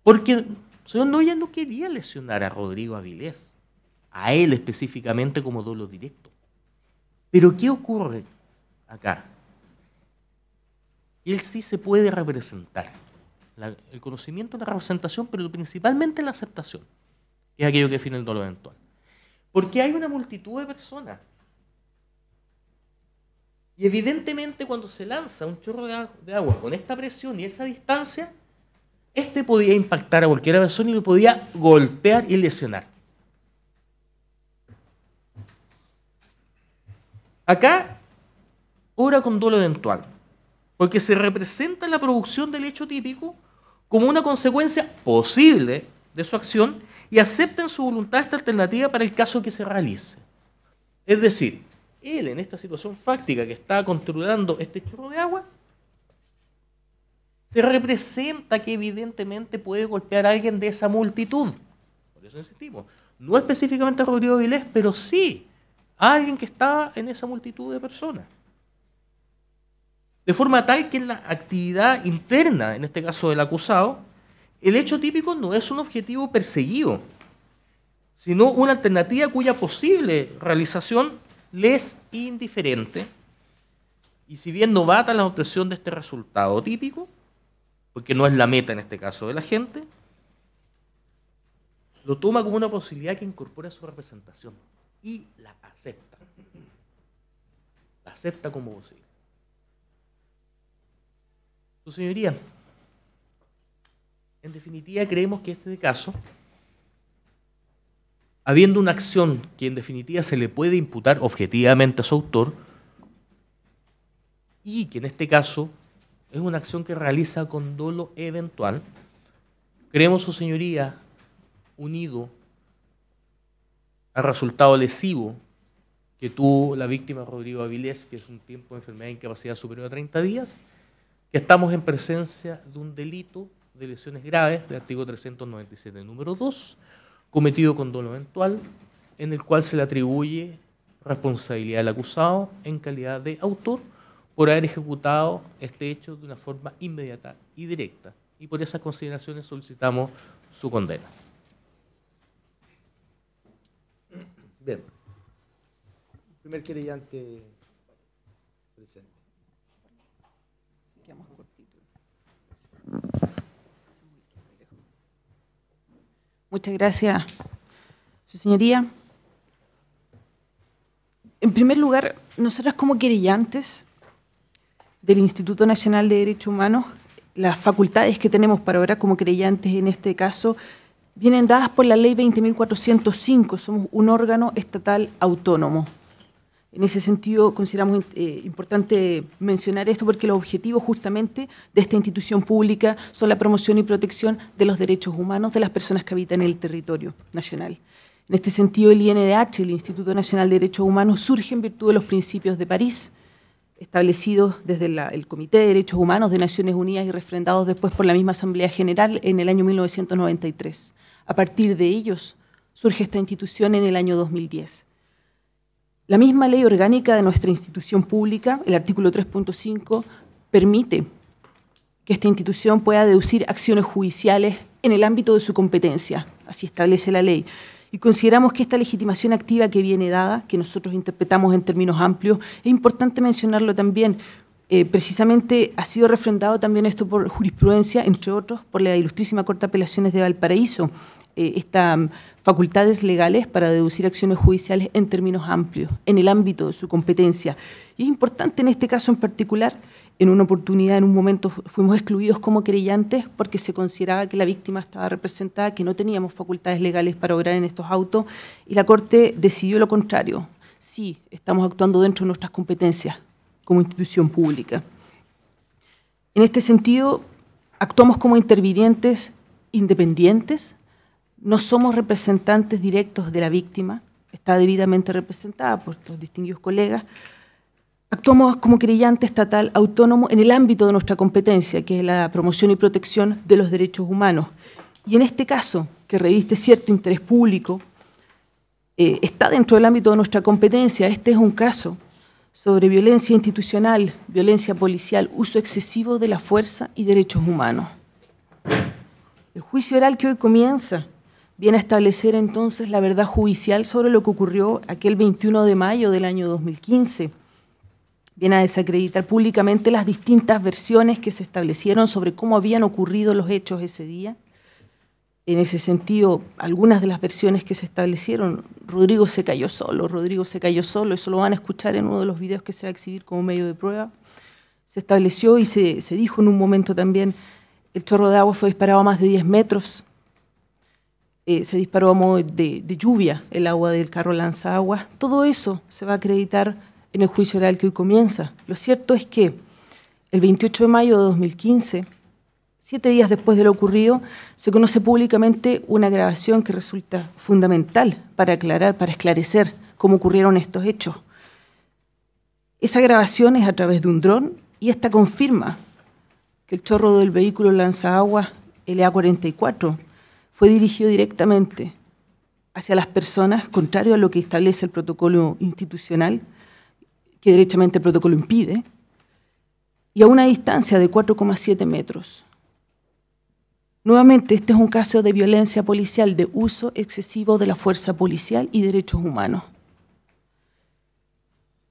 Porque el señor Noya no quería lesionar a Rodrigo Avilés, a él específicamente como dolo directo. Pero ¿qué ocurre acá? Él sí se puede representar. El conocimiento de la representación, pero principalmente la aceptación, que es aquello que define el dolo eventual. Porque hay una multitud de personas. Y evidentemente cuando se lanza un chorro de agua con esta presión y esa distancia, este podía impactar a cualquier persona y lo podía golpear y lesionar. Acá, obra con dolo eventual, porque se representa la producción del hecho típico como una consecuencia posible de su acción y acepta en su voluntad esta alternativa para el caso que se realice. Es decir, él en esta situación fáctica que está controlando este chorro de agua, se representa que evidentemente puede golpear a alguien de esa multitud. Por eso insistimos, no específicamente a Rodrigo Avilés, pero sí a alguien que está en esa multitud de personas. De forma tal que en la actividad interna, en este caso del acusado, el hecho típico no es un objetivo perseguido, sino una alternativa cuya posible realización le es indiferente. Y si bien no bata la obtención de este resultado típico, porque no es la meta en este caso de la gente, lo toma como una posibilidad que incorpora su representación y la acepta. La acepta como posible. Su señoría, en definitiva creemos que este caso, habiendo una acción que en definitiva se le puede imputar objetivamente a su autor, y que en este caso es una acción que realiza con dolo eventual, creemos, su señoría, unido al resultado lesivo que tuvo la víctima Rodrigo Avilés, que es un tiempo de enfermedad e incapacidad superior a 30 días, que estamos en presencia de un delito de lesiones graves, de artículo 397, número 2, cometido con dolo eventual, en el cual se le atribuye responsabilidad al acusado en calidad de autor por haber ejecutado este hecho de una forma inmediata y directa. Y por esas consideraciones solicitamos su condena. Bien. Primer querellante presente. Muchas gracias, su señoría. En primer lugar, nosotras como querellantes del Instituto Nacional de Derechos Humanos, las facultades que tenemos para ahora como querellantes en este caso vienen dadas por la ley 20.405, somos un órgano estatal autónomo. En ese sentido, consideramos importante mencionar esto porque los objetivos justamente de esta institución pública son la promoción y protección de los derechos humanos de las personas que habitan en el territorio nacional. En este sentido, el INDH, el Instituto Nacional de Derechos Humanos, surge en virtud de los principios de París, establecidos desde el Comité de Derechos Humanos de Naciones Unidas y refrendados después por la misma Asamblea General en el año 1993. A partir de ellos surge esta institución en el año 2010. La misma ley orgánica de nuestra institución pública, el artículo 3.5, permite que esta institución pueda deducir acciones judiciales en el ámbito de su competencia, así establece la ley. Y consideramos que esta legitimación activa que viene dada, que nosotros interpretamos en términos amplios, es importante mencionarlo también. Precisamente ha sido refrendado también esto por jurisprudencia, entre otros, por la Ilustrísima Corte de Apelaciones de Valparaíso, estas facultades legales para deducir acciones judiciales en términos amplios, en el ámbito de su competencia. Y es importante en este caso en particular, en una oportunidad, en un momento fuimos excluidos como querellantes porque se consideraba que la víctima estaba representada, que no teníamos facultades legales para obrar en estos autos, y la Corte decidió lo contrario. Sí, estamos actuando dentro de nuestras competencias como institución pública. En este sentido, actuamos como intervinientes independientes, no somos representantes directos de la víctima, está debidamente representada por nuestros distinguidos colegas. Actuamos como querellante estatal autónomo en el ámbito de nuestra competencia, que es la promoción y protección de los derechos humanos. Y en este caso, que reviste cierto interés público, está dentro del ámbito de nuestra competencia. Este es un caso sobre violencia institucional, violencia policial, uso excesivo de la fuerza y derechos humanos. El juicio oral que hoy comienza viene a establecer entonces la verdad judicial sobre lo que ocurrió aquel 21 de mayo del año 2015. Viene a desacreditar públicamente las distintas versiones que se establecieron sobre cómo habían ocurrido los hechos ese día. En ese sentido, algunas de las versiones que se establecieron, Rodrigo se cayó solo, eso lo van a escuchar en uno de los videos que se va a exhibir como medio de prueba. Se estableció y se dijo en un momento también, el chorro de agua fue disparado a más de 10 metros, se disparó a modo de lluvia el agua del carro lanzaagua. Todo eso se va a acreditar en el juicio oral que hoy comienza. Lo cierto es que el 28 de mayo de 2015 7 días después de lo ocurrido, se conoce públicamente una grabación que resulta fundamental para aclarar, para esclarecer cómo ocurrieron estos hechos. Esa grabación es a través de un dron y esta confirma que el chorro del vehículo lanzaagua LA-44 fue dirigido directamente hacia las personas, contrario a lo que establece el protocolo institucional, que derechamente el protocolo impide, y a una distancia de 4,7 metros. Nuevamente, este es un caso de violencia policial, de uso excesivo de la fuerza policial y derechos humanos.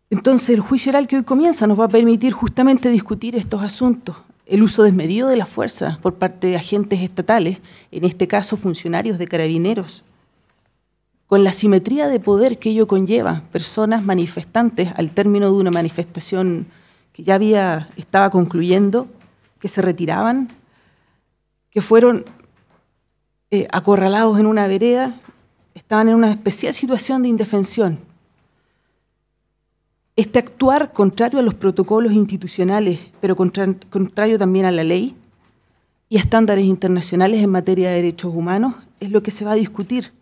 Entonces, el juicio oral que hoy comienza nos va a permitir justamente discutir estos asuntos, el uso desmedido de la fuerza por parte de agentes estatales, en este caso funcionarios de Carabineros, con la asimetría de poder que ello conlleva, personas manifestantes al término de una manifestación que ya estaba concluyendo, que se retiraban, que fueron acorralados en una vereda, estaban en una especial situación de indefensión. Este actuar contrario a los protocolos institucionales, pero contrario también a la ley y a estándares internacionales en materia de derechos humanos, es lo que se va a discutir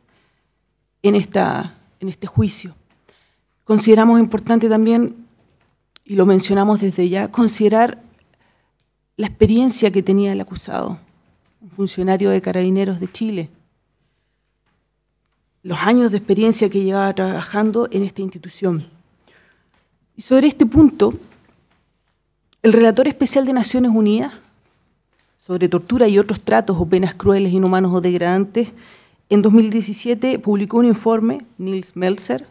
en este juicio. Consideramos importante también, y lo mencionamos desde ya, considerar la experiencia que tenía el acusado, un funcionario de Carabineros de Chile, los años de experiencia que llevaba trabajando en esta institución. Y sobre este punto, el relator especial de Naciones Unidas sobre tortura y otros tratos o penas crueles, inhumanos o degradantes, en 2017 publicó un informe, Nils Melzer,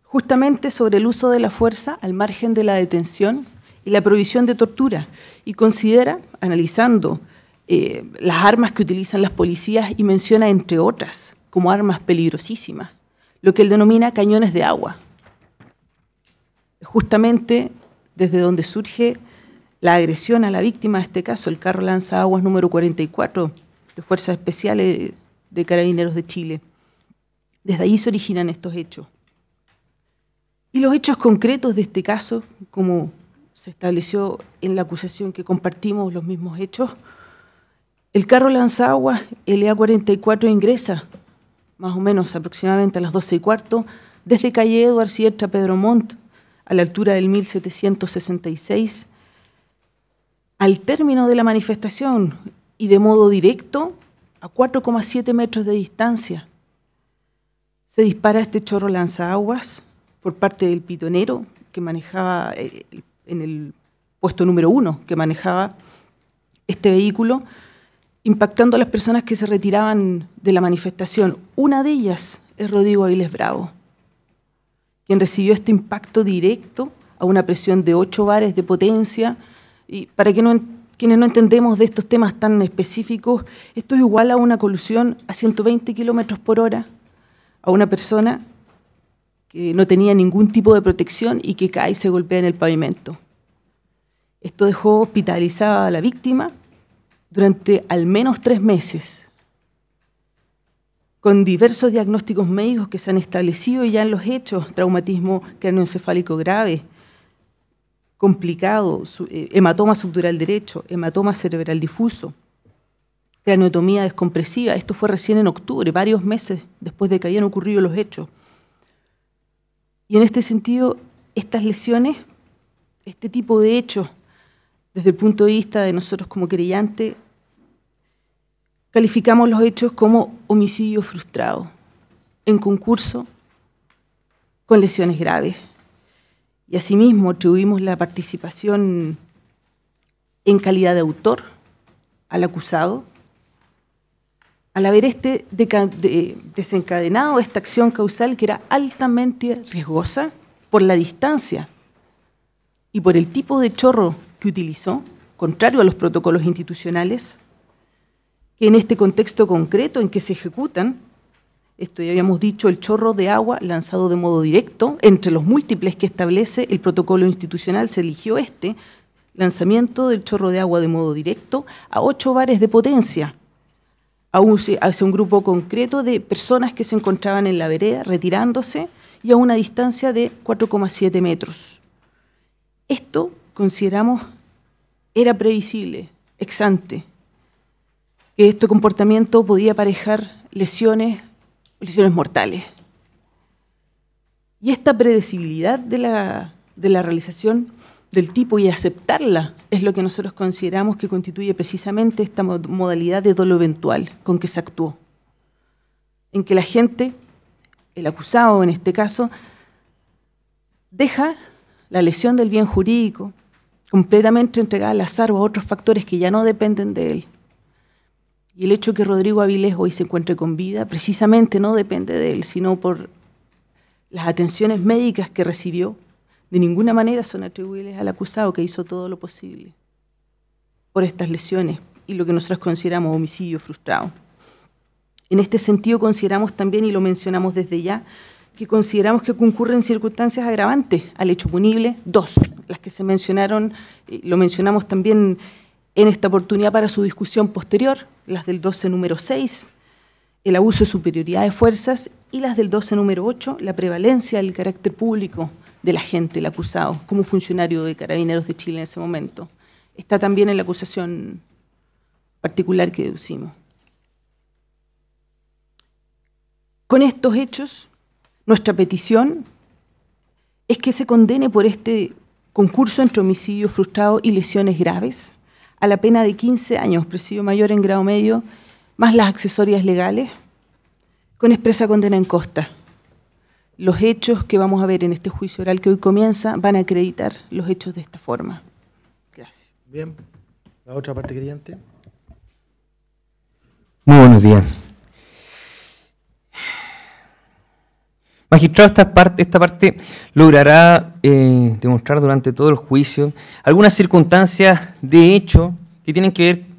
justamente sobre el uso de la fuerza al margen de la detención y la prohibición de tortura, y considera, analizando las armas que utilizan las policías, y menciona, entre otras, como armas peligrosísimas, lo que él denomina cañones de agua. Justamente desde donde surge la agresión a la víctima de este caso, el carro lanzaguas número 44 de Fuerzas Especiales de Carabineros de Chile. Desde ahí se originan estos hechos. Y los hechos concretos de este caso, como se estableció en la acusación que compartimos los mismos hechos, el carro lanzaguas LA-44 ingresa, más o menos aproximadamente a las 12:15, desde calle Eduard Sierra Pedro Montt, a la altura del 1766, al término de la manifestación y de modo directo, a 4,7 metros de distancia. Se dispara este chorro lanzaguas por parte del pitonero que manejaba en el puesto número 1, que manejaba este vehículo, impactando a las personas que se retiraban de la manifestación. Una de ellas es Rodrigo Aviles Bravo, quien recibió este impacto directo a una presión de 8 bares de potencia. Y para quienes no entendemos de estos temas tan específicos, esto es igual a una colusión a 120 kilómetros por hora a una persona que no tenía ningún tipo de protección y que cae y se golpea en el pavimento. Esto dejó hospitalizada a la víctima durante al menos 3 meses, con diversos diagnósticos médicos que se han establecido ya en los hechos: traumatismo craneoencefálico grave, complicado, hematoma subdural derecho, hematoma cerebral difuso, craneotomía descompresiva. Esto fue recién en octubre, varios meses después de que habían ocurrido los hechos. Y en este sentido, estas lesiones, este tipo de hechos, desde el punto de vista de nosotros como querellante, calificamos los hechos como homicidio frustrado, en concurso con lesiones graves. Y asimismo atribuimos la participación en calidad de autor al acusado, al haber desencadenado esta acción causal que era altamente riesgosa por la distancia y por el tipo de chorro que utilizó, contrario a los protocolos institucionales, que en este contexto concreto en que se ejecutan, esto ya habíamos dicho, el chorro de agua lanzado de modo directo, entre los múltiples que establece el protocolo institucional, se eligió este lanzamiento del chorro de agua de modo directo a 8 bares de potencia, hacia un grupo concreto de personas que se encontraban en la vereda retirándose y a una distancia de 4,7 metros. Esto, consideramos, era previsible, ex ante, que este comportamiento podía aparejar lesiones mortales. Y esta predecibilidad de la realización del tipo y aceptarla es lo que nosotros consideramos que constituye precisamente esta modalidad de dolo eventual con que se actuó. En que la gente, el acusado en este caso, deja la lesión del bien jurídico completamente entregada al azar o a otros factores que ya no dependen de él. Y el hecho de que Rodrigo Avilés hoy se encuentre con vida precisamente no depende de él, sino por las atenciones médicas que recibió. De ninguna manera son atribuibles al acusado, que hizo todo lo posible por estas lesiones y lo que nosotros consideramos homicidio frustrado. En este sentido consideramos también, y lo mencionamos desde ya, que consideramos que concurren circunstancias agravantes al hecho punible, dos, las que se mencionaron, lo mencionamos también en esta oportunidad para su discusión posterior, las del 12 número 6, el abuso de superioridad de fuerzas, y las del 12 número 8, la prevalencia del carácter público del agente, el acusado, como funcionario de Carabineros de Chile en ese momento. Está también en la acusación particular que deducimos. Con estos hechos, nuestra petición es que se condene por este concurso entre homicidio frustrado y lesiones graves a la pena de 15 años, presidio mayor en grado medio, más las accesorias legales, con expresa condena en costa. Los hechos que vamos a ver en este juicio oral que hoy comienza van a acreditar los hechos de esta forma. Gracias. Bien. La otra parte querellante. Muy buenos días. Magistrado, esta parte logrará demostrar durante todo el juicio algunas circunstancias de hecho que tienen que ver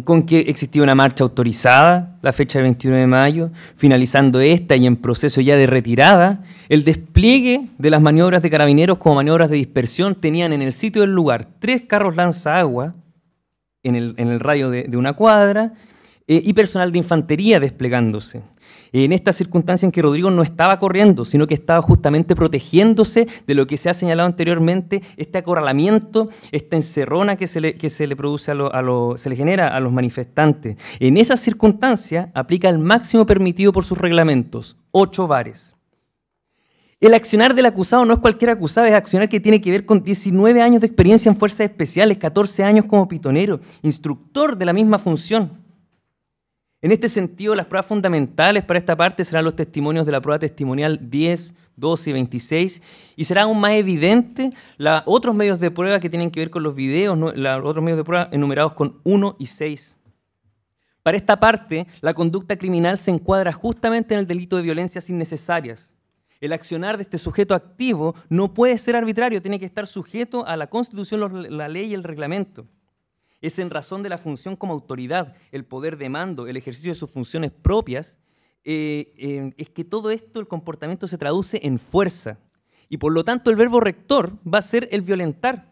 con que existía una marcha autorizada la fecha del 21 de mayo, finalizando esta y en proceso ya de retirada, el despliegue de las maniobras de Carabineros como maniobras de dispersión tenían en el sitio del lugar 3 carros lanzaagua en el radio de una cuadra y personal de infantería desplegándose. En esta circunstancia en que Rodrigo no estaba corriendo, sino que estaba justamente protegiéndose de lo que se ha señalado anteriormente, este acorralamiento, esta encerrona que se le produce se le genera a los manifestantes. En esa circunstancia aplica el máximo permitido por sus reglamentos, 8 bares. El accionar del acusado no es cualquier acusado, es accionar que tiene que ver con 19 años de experiencia en fuerzas especiales, 14 años como pitonero, instructor de la misma función. En este sentido, las pruebas fundamentales para esta parte serán los testimonios de la prueba testimonial 10, 12 y 26, y será aún más evidente otros medios de prueba que tienen que ver con los videos, otros medios de prueba enumerados con 1 y 6. Para esta parte, la conducta criminal se encuadra justamente en el delito de violencias innecesarias. El accionar de este sujeto activo no puede ser arbitrario, tiene que estar sujeto a la Constitución, la ley y el reglamento. Es en razón de la función como autoridad, el poder de mando, el ejercicio de sus funciones propias, es que todo esto, el comportamiento se traduce en fuerza. Y por lo tanto el verbo rector va a ser el violentar.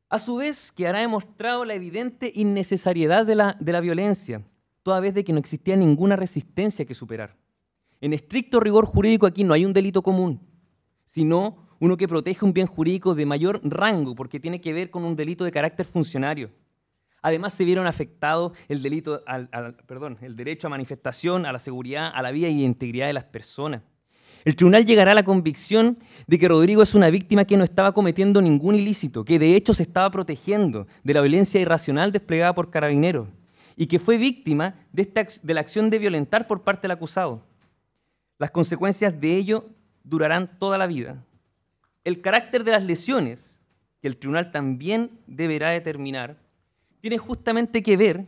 A su vez quedará demostrado la evidente innecesariedad de la violencia, toda vez de que no existía ninguna resistencia que superar. En estricto rigor jurídico aquí no hay un delito común, sino uno que protege un bien jurídico de mayor rango, porque tiene que ver con un delito de carácter funcionario. Además, se vieron afectados el derecho a manifestación, a la seguridad, a la vida y integridad de las personas. El tribunal llegará a la convicción de que Rodrigo es una víctima que no estaba cometiendo ningún ilícito, que de hecho se estaba protegiendo de la violencia irracional desplegada por Carabineros y que fue víctima de la acción de violentar por parte del acusado. Las consecuencias de ello durarán toda la vida. El carácter de las lesiones, que el tribunal también deberá determinar, tiene justamente que ver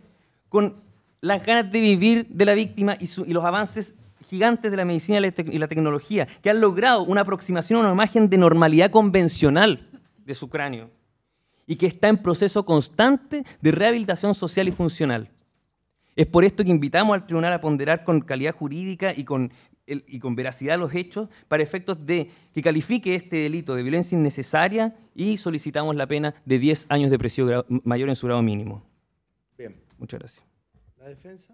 con las ganas de vivir de la víctima y los avances gigantes de la medicina y la tecnología, que han logrado una aproximación a una imagen de normalidad convencional de su cráneo y que está en proceso constante de rehabilitación social y funcional. Es por esto que invitamos al tribunal a ponderar con calidad jurídica y con veracidad los hechos para efectos de que califique este delito de violencia innecesaria y solicitamos la pena de 10 años de prisión mayor en su grado mínimo. Bien. Muchas gracias. ¿La defensa?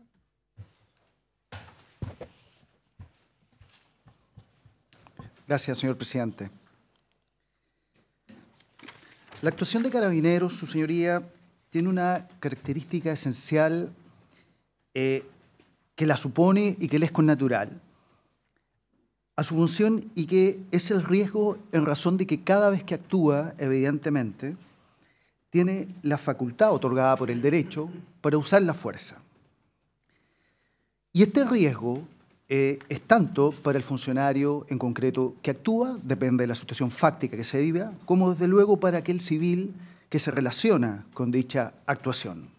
Gracias, señor presidente. La actuación de Carabineros, su señoría, tiene una característica esencial que la supone y que le es connatural a su función, y que es el riesgo en razón de que cada vez que actúa, evidentemente, tiene la facultad otorgada por el derecho para usar la fuerza. Y este riesgo es tanto para el funcionario en concreto que actúa, depende de la situación fáctica que se viva, como desde luego para aquel civil que se relaciona con dicha actuación.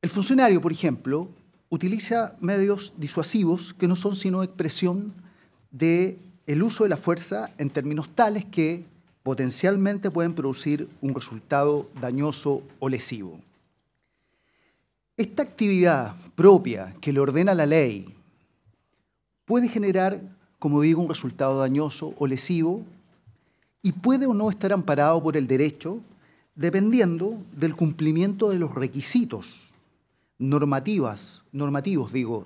El funcionario, por ejemplo, utiliza medios disuasivos que no son sino expresión del uso de la fuerza en términos tales que potencialmente pueden producir un resultado dañoso o lesivo. Esta actividad propia que le ordena la ley puede generar, como digo, un resultado dañoso o lesivo, y puede o no estar amparado por el derecho dependiendo del cumplimiento de los requisitos normativos,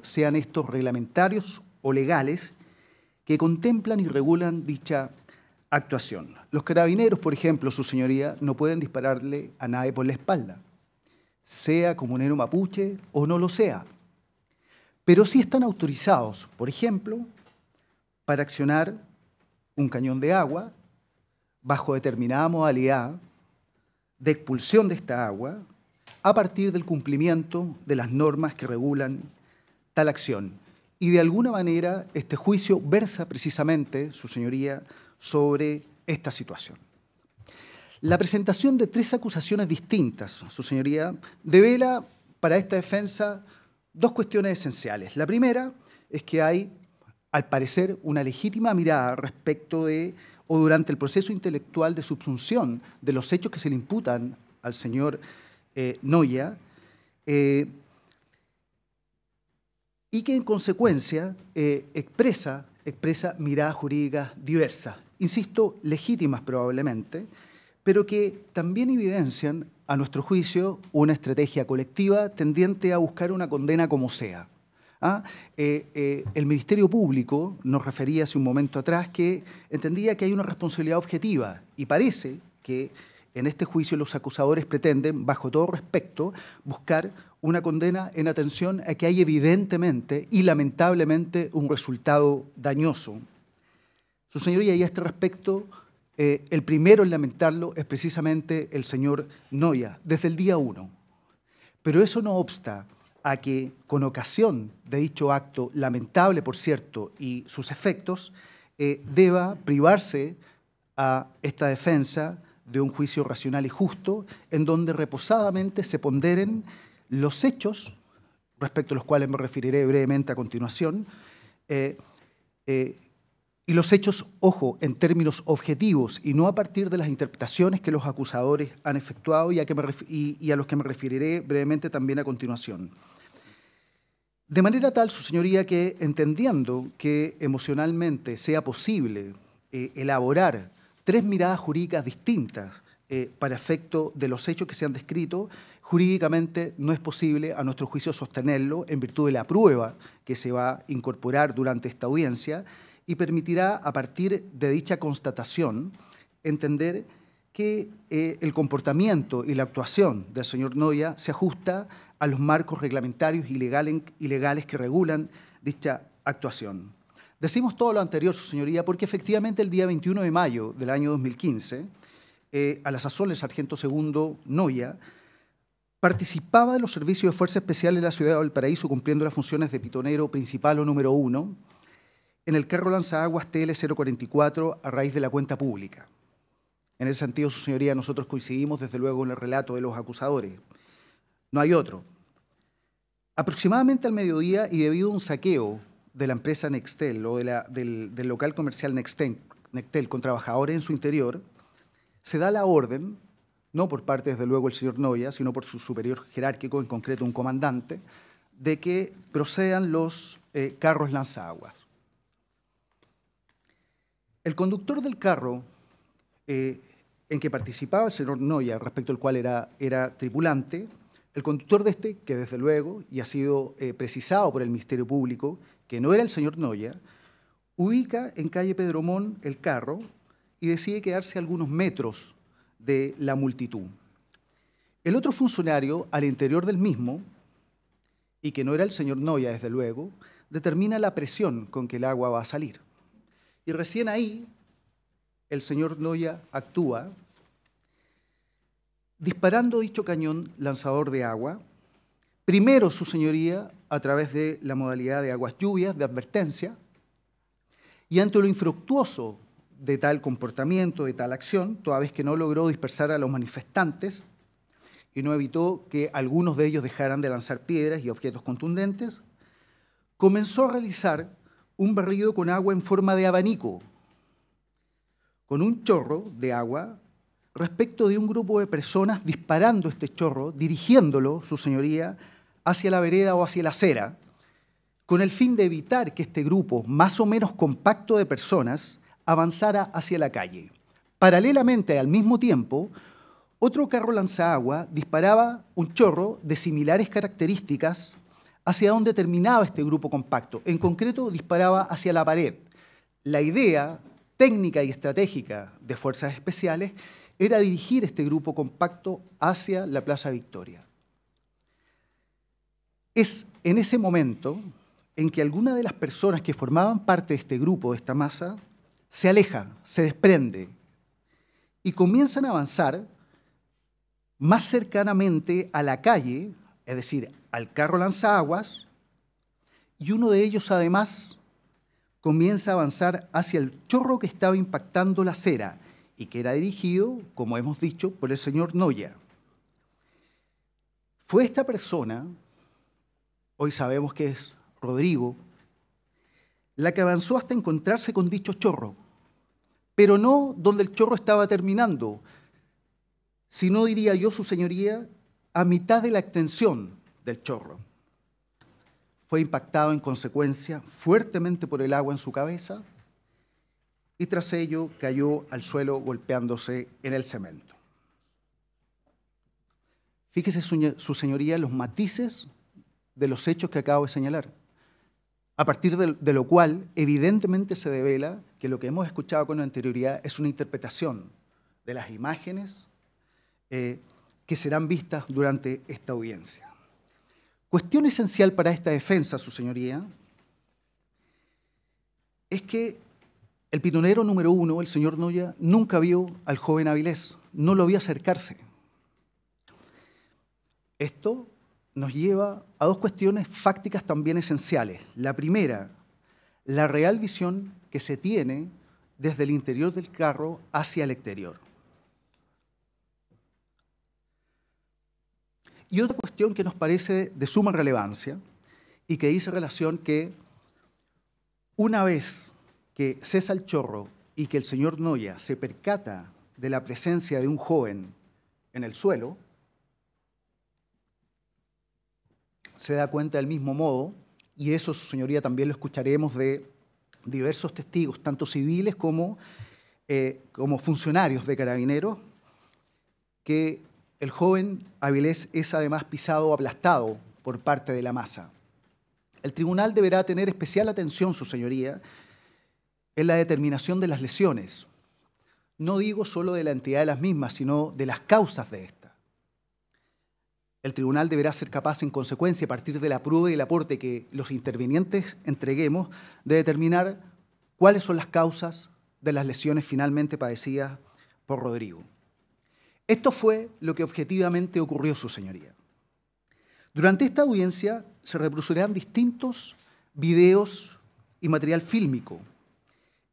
sean estos reglamentarios o legales, que contemplan y regulan dicha actuación. Los carabineros, por ejemplo, su señoría, no pueden dispararle a nadie por la espalda, sea comunero mapuche o no lo sea, pero sí están autorizados, por ejemplo, para accionar un cañón de agua bajo determinada modalidad de expulsión de esta agua a partir del cumplimiento de las normas que regulan tal acción. Y de alguna manera este juicio versa precisamente, su señoría, sobre esta situación. La presentación de 3 acusaciones distintas, su señoría, devela para esta defensa 2 cuestiones esenciales. La primera es que hay, al parecer, una legítima mirada respecto de, o durante el proceso intelectual de subsunción de los hechos que se le imputan al señor Noya, y que en consecuencia expresa miradas jurídicas diversas, insisto, legítimas probablemente, pero que también evidencian, a nuestro juicio, una estrategia colectiva tendiente a buscar una condena como sea. El Ministerio Público nos refería hace un momento atrás que entendía que hay una responsabilidad objetiva, y parece que en este juicio los acusadores pretenden, bajo todo respecto, buscar una condena en atención a que hay evidentemente y lamentablemente un resultado dañoso. Su señoría, y a este respecto, el primero en lamentarlo es precisamente el señor Noya, desde el día 1. Pero eso no obsta a que, con ocasión de dicho acto, lamentable por cierto, y sus efectos, deba privarse a esta defensa de un juicio racional y justo, en donde reposadamente se ponderen los hechos, respecto a los cuales me referiré brevemente a continuación, y los hechos, ojo, en términos objetivos y no a partir de las interpretaciones que los acusadores han efectuado y a los que me referiré brevemente también a continuación. De manera tal, su señoría, que entendiendo que emocionalmente sea posible elaborar 3 miradas jurídicas distintas para efecto de los hechos que se han descrito, jurídicamente no es posible, a nuestro juicio, sostenerlo en virtud de la prueba que se va a incorporar durante esta audiencia, y permitirá, a partir de dicha constatación, entender que el comportamiento y la actuación del señor Noya se ajusta a los marcos reglamentarios y legales que regulan dicha actuación. Decimos todo lo anterior, su señoría, porque efectivamente el día 21 de mayo del año 2015, a la sazón el sargento segundo Noya participaba de los servicios de Fuerza Especial de la ciudad de Valparaíso, cumpliendo las funciones de pitonero principal o número 1, en el carro lanzaguas TL-044 a raíz de la cuenta pública. En ese sentido, su señoría, nosotros coincidimos desde luego en el relato de los acusadores. No hay otro. Aproximadamente al mediodía, y debido a un saqueo de la empresa Nextel o del local comercial Nextel con trabajadores en su interior, se da la orden, no por parte desde luego del señor Noya, sino por su superior jerárquico, en concreto un comandante, de que procedan los carros lanzaguas. El conductor del carro en que participaba el señor Noya, respecto al cual era tripulante, el conductor de este, que desde luego, y ha sido precisado por el Ministerio Público, que no era el señor Noya, ubica en calle Pedromón el carro y decide quedarse a algunos metros de la multitud. El otro funcionario, al interior del mismo, y que no era el señor Noya, desde luego, determina la presión con que el agua va a salir. Y recién ahí, el señor Noya actúa disparando dicho cañón lanzador de agua, primero, su señoría, a través de la modalidad de aguas lluvias, de advertencia, y ante lo infructuoso de tal comportamiento, de tal acción, toda vez que no logró dispersar a los manifestantes y no evitó que algunos de ellos dejaran de lanzar piedras y objetos contundentes, comenzó a realizar un barrido con agua en forma de abanico, con un chorro de agua respecto de un grupo de personas disparando este chorro, dirigiéndolo, su señoría, hacia la vereda o hacia la acera, con el fin de evitar que este grupo más o menos compacto de personas avanzara hacia la calle. Paralelamente, al mismo tiempo, otro carro lanzaagua disparaba un chorro de similares características hacia donde terminaba este grupo compacto. En concreto, disparaba hacia la pared. La idea técnica y estratégica de Fuerzas Especiales era dirigir este grupo compacto hacia la Plaza Victoria. Es en ese momento en que alguna de las personas que formaban parte de este grupo, de esta masa, se aleja, se desprende y comienzan a avanzar más cercanamente a la calle, es decir, al carro lanzaguas, y uno de ellos además comienza a avanzar hacia el chorro que estaba impactando la acera y que era dirigido, como hemos dicho, por el señor Noya. Fue esta persona, hoy sabemos que es Rodrigo, la que avanzó hasta encontrarse con dicho chorro, pero no donde el chorro estaba terminando, sino, diría yo, su señoría, a mitad de la extensión del chorro. Fue impactado en consecuencia fuertemente por el agua en su cabeza y tras ello cayó al suelo golpeándose en el cemento. Fíjese, su señoría, los matices de los hechos que acabo de señalar, a partir de lo cual evidentemente se devela que lo que hemos escuchado con anterioridad es una interpretación de las imágenes que serán vistas durante esta audiencia. Cuestión esencial para esta defensa, su señoría, es que el pitonero número 1, el señor Noya, nunca vio al joven Avilés, no lo vio acercarse. Esto nos lleva a dos cuestiones fácticas también esenciales. La primera, la real visión que se tiene desde el interior del carro hacia el exterior. Y otra cuestión que nos parece de suma relevancia y que dice relación que una vez que cesa el chorro y que el señor Noya se percata de la presencia de un joven en el suelo, se da cuenta del mismo modo, y eso, su señoría, también lo escucharemos de diversos testigos, tanto civiles como funcionarios de Carabineros, que el joven Avilés es además pisado o aplastado por parte de la masa. El tribunal deberá tener especial atención, su señoría, en la determinación de las lesiones. No digo solo de la entidad de las mismas, sino de las causas de estas. El tribunal deberá ser capaz, en consecuencia, a partir de la prueba y el aporte que los intervinientes entreguemos, de determinar cuáles son las causas de las lesiones finalmente padecidas por Rodrigo. Esto fue lo que objetivamente ocurrió, su señoría. Durante esta audiencia se reproducirán distintos videos y material fílmico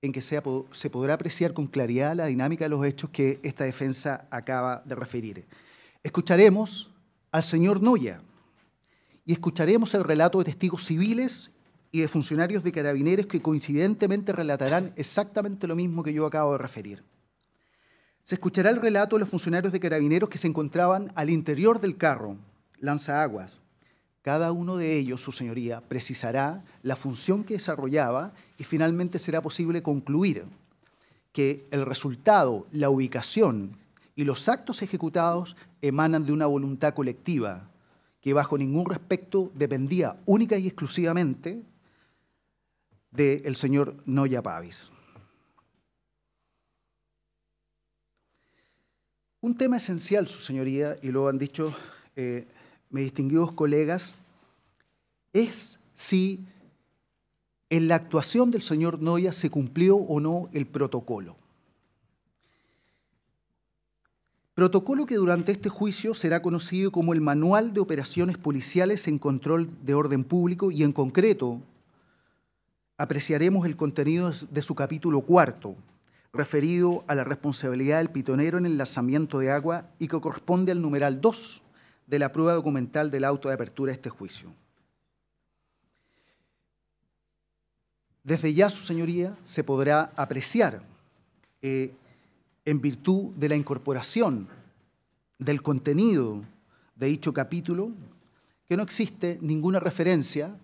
en que se podrá apreciar con claridad la dinámica de los hechos que esta defensa acaba de referir. Escucharemos al señor Noya y escucharemos el relato de testigos civiles y de funcionarios de Carabineros que coincidentemente relatarán exactamente lo mismo que yo acabo de referir. Se escuchará el relato de los funcionarios de Carabineros que se encontraban al interior del carro lanzaguas. Cada uno de ellos, su señoría, precisará la función que desarrollaba y finalmente será posible concluir que el resultado, la ubicación y los actos ejecutados emanan de una voluntad colectiva que bajo ningún respecto dependía única y exclusivamente del señor Noya Pavis. Un tema esencial, su señoría, y lo han dicho mis distinguidos colegas, es si en la actuación del señor Noya se cumplió o no el protocolo. Protocolo que durante este juicio será conocido como el Manual de Operaciones Policiales en Control de Orden Público y en concreto apreciaremos el contenido de su capítulo 4, referido a la responsabilidad del pitonero en el lanzamiento de agua y que corresponde al numeral 2 de la prueba documental del auto de apertura de este juicio. Desde ya, su señoría, se podrá apreciar, en virtud de la incorporación del contenido de dicho capítulo, que no existe ninguna referencia,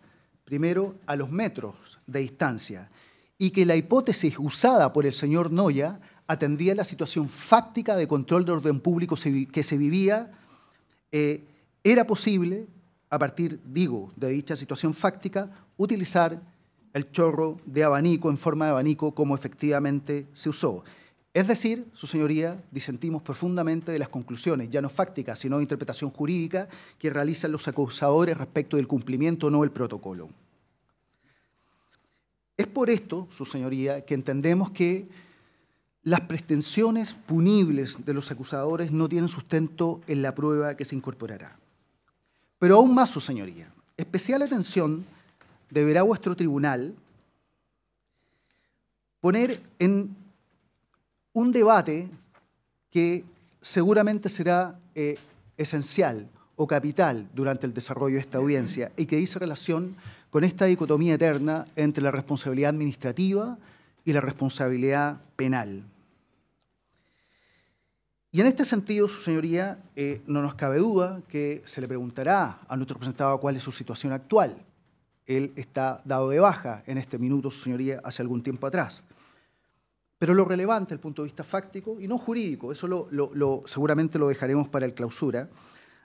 primero, a los metros de distancia, y que la hipótesis usada por el señor Noya atendía la situación fáctica de control de orden público que se vivía. Era posible, a partir, digo, de dicha situación fáctica, utilizar el chorro de abanico en forma de abanico como efectivamente se usó. Es decir, su señoría, disentimos profundamente de las conclusiones, ya no fácticas, sino de interpretación jurídica, que realizan los acusadores respecto del cumplimiento o no del protocolo. Es por esto, su señoría, que entendemos que las pretensiones punibles de los acusadores no tienen sustento en la prueba que se incorporará. Pero aún más, su señoría, especial atención deberá vuestro tribunal poner en un debate que seguramente será esencial o capital durante el desarrollo de esta audiencia y que dice relación con esta dicotomía eterna entre la responsabilidad administrativa y la responsabilidad penal. Y en este sentido, su señoría, no nos cabe duda que se le preguntará a nuestro representado cuál es su situación actual. Él está dado de baja en este minuto, su señoría, hace algún tiempo atrás. Pero lo relevante desde el punto de vista fáctico y no jurídico, eso seguramente lo dejaremos para el clausura,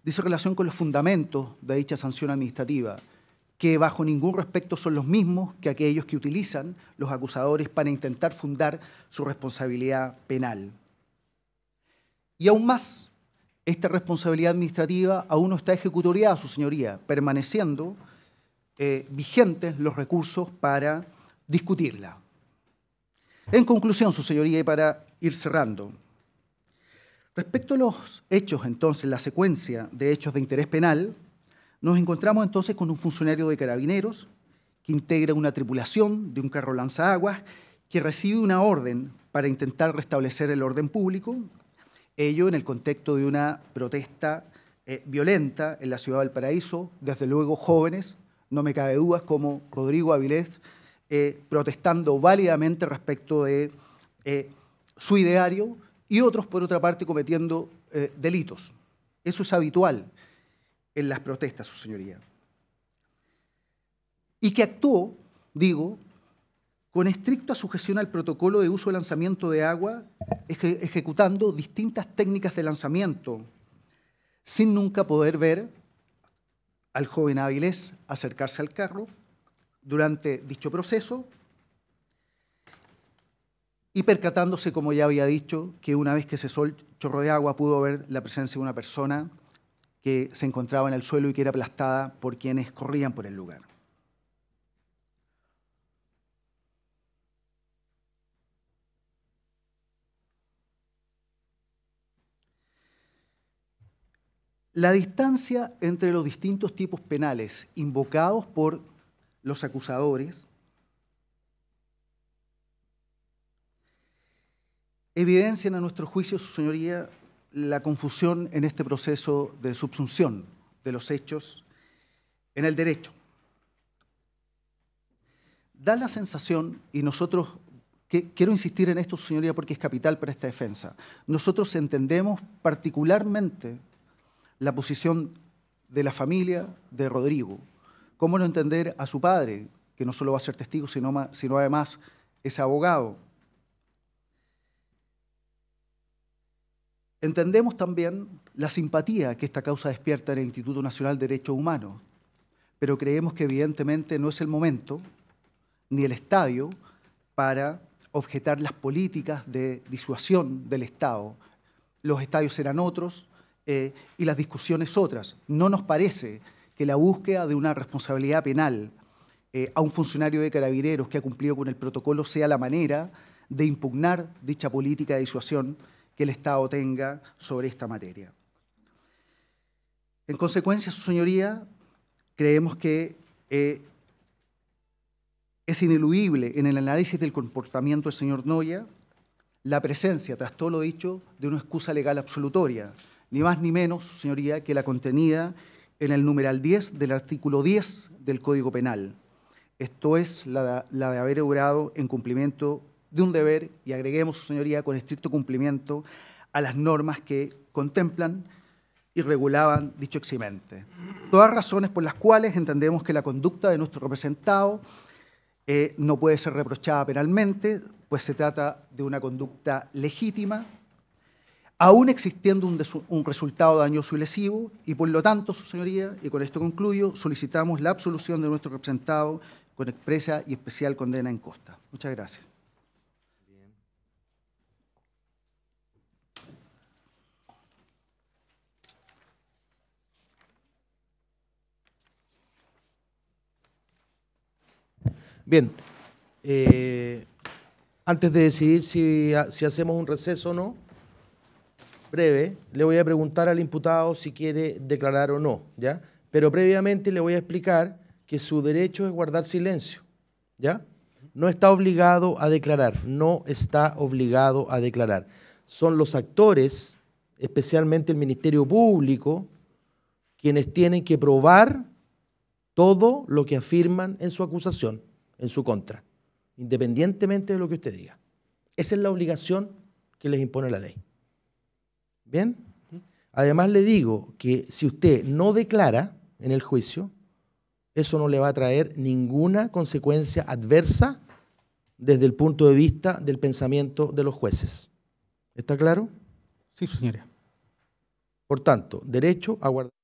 dice relación con los fundamentos de dicha sanción administrativa, que bajo ningún respecto son los mismos que aquellos que utilizan los acusadores para intentar fundar su responsabilidad penal. Y aún más, esta responsabilidad administrativa aún no está ejecutoriada, su señoría, permaneciendo vigentes los recursos para discutirla. En conclusión, su señoría, y para ir cerrando, respecto a los hechos, entonces, la secuencia de hechos de interés penal, nos encontramos entonces con un funcionario de Carabineros que integra una tripulación de un carro lanzaguas que recibe una orden para intentar restablecer el orden público, ello en el contexto de una protesta violenta en la ciudad de Valparaíso, desde luego jóvenes, no me cabe dudas, como Rodrigo Avilés, protestando válidamente respecto de su ideario y otros, por otra parte, cometiendo delitos. Eso es habitual en las protestas, su señoría. Y que actuó, digo, con estricta sujeción al protocolo de uso de lanzamiento de agua, ejecutando distintas técnicas de lanzamiento, sin nunca poder ver al joven Avilés acercarse al carro durante dicho proceso y percatándose, como ya había dicho, que una vez que cesó el chorro de agua pudo ver la presencia de una persona que se encontraba en el suelo y que era aplastada por quienes corrían por el lugar. La distancia entre los distintos tipos penales invocados por los acusadores evidencian a nuestro juicio, su señoría, la confusión en este proceso de subsunción de los hechos en el derecho. Da la sensación, y nosotros, quiero insistir en esto, su señoría, porque es capital para esta defensa, nosotros entendemos particularmente la posición de la familia de Rodrigo. ¿Cómo no entender a su padre, que no solo va a ser testigo, sino además es abogado? Entendemos también la simpatía que esta causa despierta en el Instituto Nacional de Derechos Humanos, pero creemos que evidentemente no es el momento ni el estadio para objetar las políticas de disuasión del Estado los estadios eran otros y las discusiones otras. No nos parece que la búsqueda de una responsabilidad penal a un funcionario de Carabineros que ha cumplido con el protocolo sea la manera de impugnar dicha política de disuasión que el Estado tenga sobre esta materia. En consecuencia, su señoría, creemos que es ineludible en el análisis del comportamiento del señor Noya la presencia, tras todo lo dicho, de una excusa legal absolutoria, ni más ni menos, su señoría, que la contenida en el numeral 10 del artículo 10 del Código Penal. Esto es la de haber obrado en cumplimiento de un deber, y agreguemos, su señoría, con estricto cumplimiento a las normas que contemplan y regulaban dicho eximente. Todas razones por las cuales entendemos que la conducta de nuestro representado no puede ser reprochada penalmente, pues se trata de una conducta legítima, aún existiendo un resultado dañoso y lesivo, y por lo tanto, su señoría, y con esto concluyo, solicitamos la absolución de nuestro representado con expresa y especial condena en costa. Muchas gracias. Bien, antes de decidir si hacemos un receso o no, breve, le voy a preguntar al imputado si quiere declarar o no, ¿ya? Pero previamente le voy a explicar que su derecho es guardar silencio, ¿ya? No está obligado a declarar, no está obligado a declarar. Son los actores, especialmente el Ministerio Público, quienes tienen que probar todo lo que afirman en su acusación, en su contra, independientemente de lo que usted diga. Esa es la obligación que les impone la ley. ¿Bien? Además le digo que si usted no declara en el juicio, eso no le va a traer ninguna consecuencia adversa desde el punto de vista del pensamiento de los jueces. ¿Está claro? Sí, señora. Por tanto, derecho a guardar.